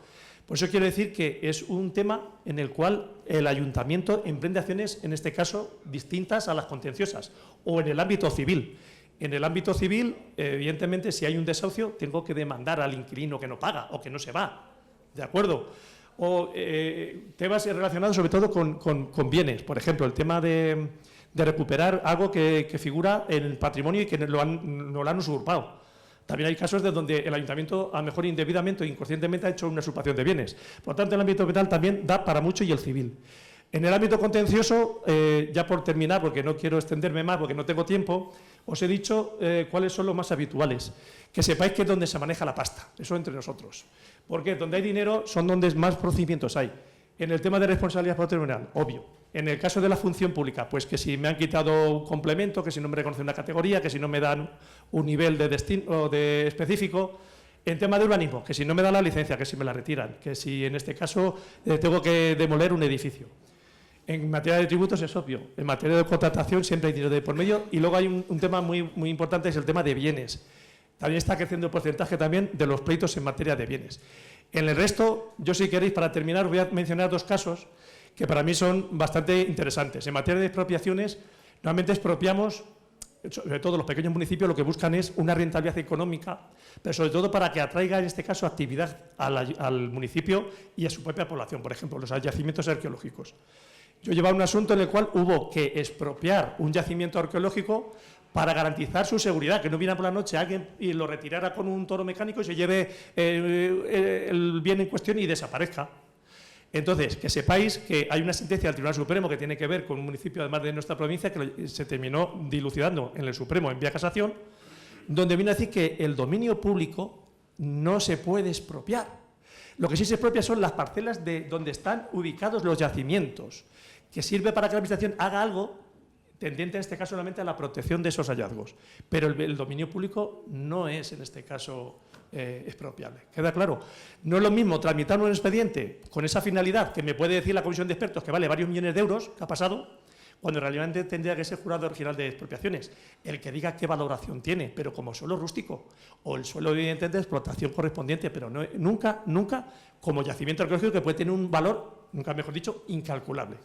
Por eso quiero decir que es un tema en el cual el ayuntamiento emprende acciones, en este caso, distintas a las contenciosas, o en el ámbito civil. En el ámbito civil, evidentemente, si hay un desahucio, tengo que demandar al inquilino que no paga o que no se va, ¿de acuerdo? O temas relacionados sobre todo con bienes, por ejemplo, el tema de recuperar algo que figura en el patrimonio y que no lo han usurpado. También hay casos de donde el ayuntamiento, a lo mejor indebidamente o inconscientemente, ha hecho una usurpación de bienes. Por tanto, el ámbito penal también da para mucho y el civil. En el ámbito contencioso, ya por terminar, porque no quiero extenderme más, porque no tengo tiempo, os he dicho cuáles son los más habituales. Que sepáis que es donde se maneja la pasta, eso entre nosotros. Porque donde hay dinero son donde más procedimientos hay. En el tema de responsabilidad patrimonial, obvio. En el caso de la función pública, pues que si me han quitado un complemento, que si no me reconocen una categoría, que si no me dan un nivel de destino de específico. En tema de urbanismo, que si no me dan la licencia, que si me la retiran, que si en este caso tengo que demoler un edificio. En materia de tributos es obvio. En materia de contratación siempre hay dinero de por medio. Y luego hay un tema muy importante, es el tema de bienes. También está creciendo el porcentaje también de los pleitos en materia de bienes. En el resto, yo si queréis, para terminar, voy a mencionar 2 casos que para mí son bastante interesantes. En materia de expropiaciones, normalmente expropiamos, sobre todo los pequeños municipios, lo que buscan es una rentabilidad económica, pero sobre todo para que atraiga, en este caso, actividad al municipio y a su propia población, por ejemplo, los yacimientos arqueológicos. Yo llevaba un asunto en el cual hubo que expropiar un yacimiento arqueológico para garantizar su seguridad, que no viniera por la noche alguien y lo retirara con un toro mecánico y se lleve el bien en cuestión y desaparezca. Entonces, que sepáis que hay una sentencia del Tribunal Supremo que tiene que ver con un municipio, además de nuestra provincia, que se terminó dilucidando en el Supremo en vía casación, donde viene a decir que el dominio público no se puede expropiar. Lo que sí se expropia son las parcelas de donde están ubicados los yacimientos, que sirve para que la Administración haga algo tendiente en este caso solamente a la protección de esos hallazgos. Pero el dominio público no es en este caso expropiable. ¿Queda claro? No es lo mismo tramitar un expediente con esa finalidad que me puede decir la comisión de expertos que vale varios millones de euros, que ha pasado, cuando realmente tendría que ser jurado original de expropiaciones, el que diga qué valoración tiene, pero como suelo rústico, o el suelo evidente de explotación correspondiente, pero no, nunca como yacimiento arqueológico que puede tener un valor, nunca mejor dicho, incalculable.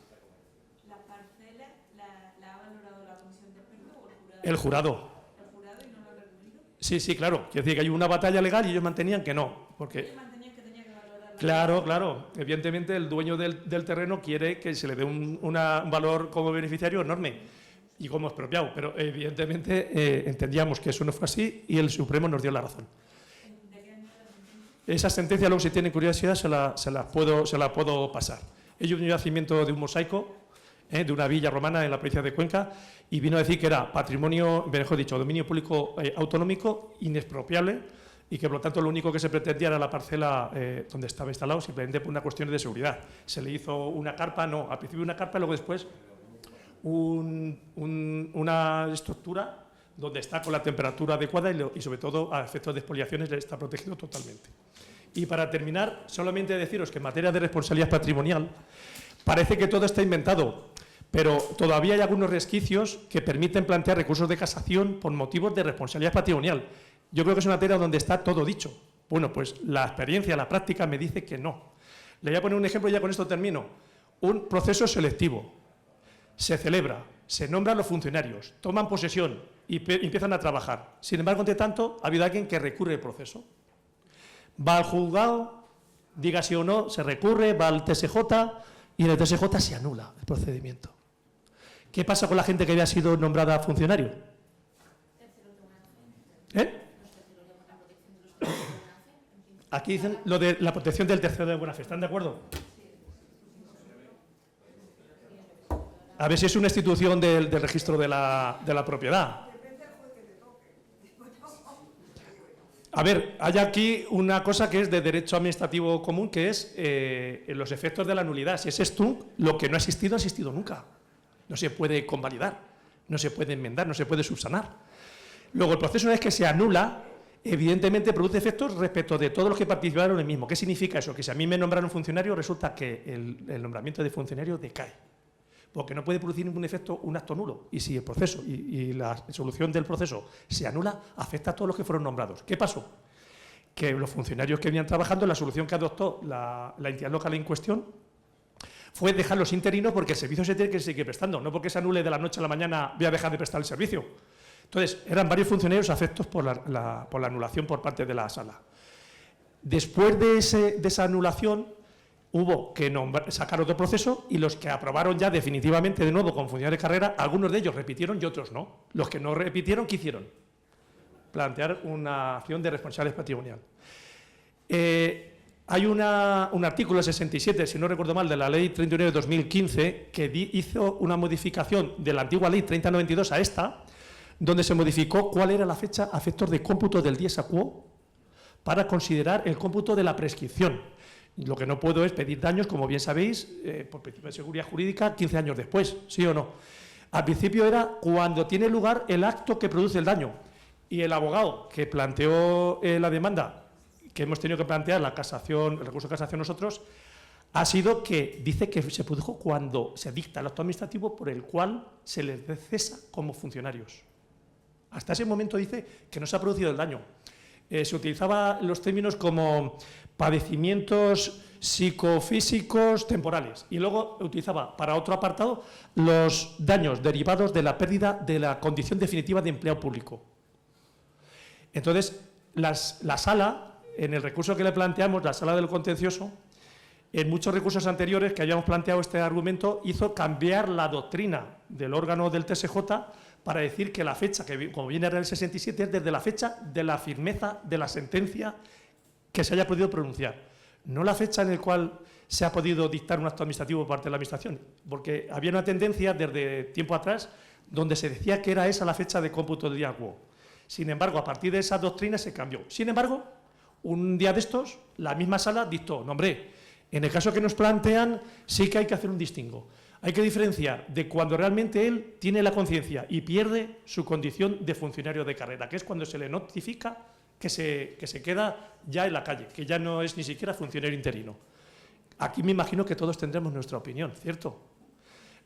¿La parcela la ha valorado la comisión de expertos o el jurado? El jurado. ¿El jurado y no lo ha recurrido? Sí, claro. Quiere decir que hay una batalla legal y ellos mantenían que no, porque... Ellos mantenían que tenía que valorar. Claro. Evidentemente, el dueño del terreno quiere que se le dé un valor como beneficiario enorme y como expropiado, pero evidentemente entendíamos que eso no fue así y el Supremo nos dio la razón. ¿De qué año era la sentencia? Esa sentencia, luego, si tienen curiosidad, se la puedo pasar. Ellos un yacimiento de un mosaico, de una villa romana en la provincia de Cuenca, y vino a decir que era patrimonio, mejor dicho, dominio público autonómico, inexpropiable, y que por lo tanto lo único que se pretendía era la parcela donde estaba instalado, simplemente por una cuestión de seguridad. Se le hizo una carpa, no, al principio una carpa y luego después una estructura donde está con la temperatura adecuada y sobre todo a efectos de expoliaciones está protegido totalmente. Y para terminar, solamente deciros que en materia de responsabilidad patrimonial parece que todo está inventado, pero todavía hay algunos resquicios que permiten plantear recursos de casación por motivos de responsabilidad patrimonial. Yo creo que es una materia donde está todo dicho. Bueno, pues la experiencia, la práctica me dice que no. Le voy a poner un ejemplo y ya con esto termino. Un proceso selectivo. Se celebra, se nombran los funcionarios, toman posesión y empiezan a trabajar. Sin embargo, entre tanto, ha habido alguien que recurre el proceso. Va al juzgado, diga sí o no, se recurre, va al TSJ y en el TSJ se anula el procedimiento. ¿Qué pasa con la gente que había sido nombrada funcionario? Aquí dicen lo de la protección del tercero de buena fe. ¿Están de acuerdo? A ver si es una institución del registro de la propiedad. A ver, hay aquí una cosa que es de derecho administrativo común, que es los efectos de la nulidad. Si es esto, lo que no ha existido nunca. No se puede convalidar, no se puede enmendar, no se puede subsanar. Luego, el proceso, una vez que se anula, evidentemente produce efectos respecto de todos los que participaron en el mismo. ¿Qué significa eso? Que si a mí me nombraron funcionario, resulta que el nombramiento de funcionario decae, porque no puede producir ningún efecto un acto nulo. Y si el proceso y la solución del proceso se anula, afecta a todos los que fueron nombrados. ¿Qué pasó? Que los funcionarios que venían trabajando, la solución que adoptó la entidad local en cuestión fue dejarlos interinos porque el servicio se tiene que seguir prestando, no porque se anule de la noche a la mañana voy a dejar de prestar el servicio. Entonces, eran varios funcionarios afectos por la anulación por parte de la sala. Después de esa anulación, hubo que sacar otro proceso y los que aprobaron ya definitivamente de nuevo con funcionarios de carrera, algunos de ellos repitieron y otros no. Los que no repitieron, ¿qué hicieron? Plantear una acción de responsabilidad patrimonial. Hay un artículo 67, si no recuerdo mal, de la Ley 39 de 2015 que hizo una modificación de la antigua Ley 3092 a esta, donde se modificó cuál era la fecha a efectos de cómputo del dies a quo para considerar el cómputo de la prescripción. Lo que no puedo es pedir daños, como bien sabéis, por principio de seguridad jurídica, 15 años después, ¿sí o no? Al principio era cuando tiene lugar el acto que produce el daño. Y el abogado que planteó la demanda, que hemos tenido que plantear la casación, el recurso de casación nosotros, ha sido que dice que se produjo cuando se dicta el acto administrativo por el cual se les cesa como funcionarios. Hasta ese momento dice que no se ha producido el daño. Se utilizaban los términos como padecimientos psicofísicos temporales y luego utilizaba para otro apartado los daños derivados de la pérdida de la condición definitiva de empleado público. Entonces, la sala, en el recurso que le planteamos, la sala del contencioso, en muchos recursos anteriores que habíamos planteado este argumento, hizo cambiar la doctrina del órgano del TSJ para decir que la fecha, que como viene en el 67, es desde la fecha de la firmeza de la sentencia que se haya podido pronunciar. No la fecha en la cual se ha podido dictar un acto administrativo por parte de la Administración, porque había una tendencia desde tiempo atrás donde se decía que era esa la fecha de cómputo del día quo. Sin embargo, a partir de esa doctrina se cambió. Sin embargo, un día de estos, la misma sala dictó, no, hombre, en el caso que nos plantean, sí que hay que hacer un distingo. Hay que diferenciar de cuando realmente él tiene la conciencia y pierde su condición de funcionario de carrera, que es cuando se le notifica que se queda ya en la calle, que ya no es ni siquiera funcionario interino. Aquí me imagino que todos tendremos nuestra opinión, ¿cierto?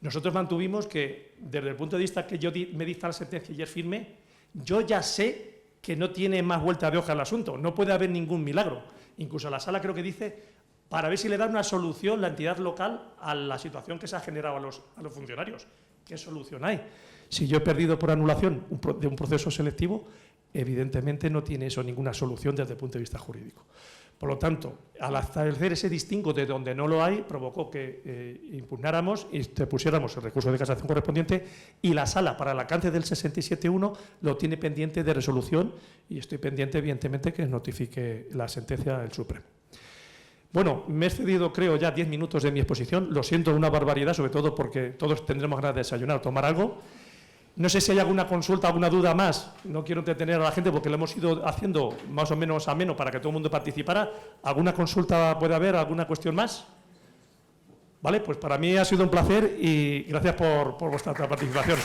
Nosotros mantuvimos que, desde el punto de vista que yo me dicta la sentencia y es firme, yo ya sé que no tiene más vuelta de hoja el asunto, no puede haber ningún milagro. Incluso la sala creo que dice, para ver si le da una solución la entidad local a la situación que se ha generado a los funcionarios. ¿Qué solución hay? Si yo he perdido por anulación de un proceso selectivo, evidentemente no tiene eso ninguna solución desde el punto de vista jurídico. Por lo tanto, al establecer ese distingo de donde no lo hay, provocó que impugnáramos y pusiéramos el recurso de casación correspondiente, y la sala, para el alcance del 67.1, lo tiene pendiente de resolución, y estoy pendiente, evidentemente, que notifique la sentencia del Supremo. Bueno, me he excedido, creo, ya 10 minutos de mi exposición. Lo siento, una barbaridad, sobre todo porque todos tendremos ganas de desayunar o tomar algo. No sé si hay alguna consulta, alguna duda más. No quiero entretener a la gente porque lo hemos ido haciendo más o menos ameno para que todo el mundo participara. ¿Alguna consulta puede haber? ¿Alguna cuestión más? Vale, pues para mí ha sido un placer y gracias por vuestra participación.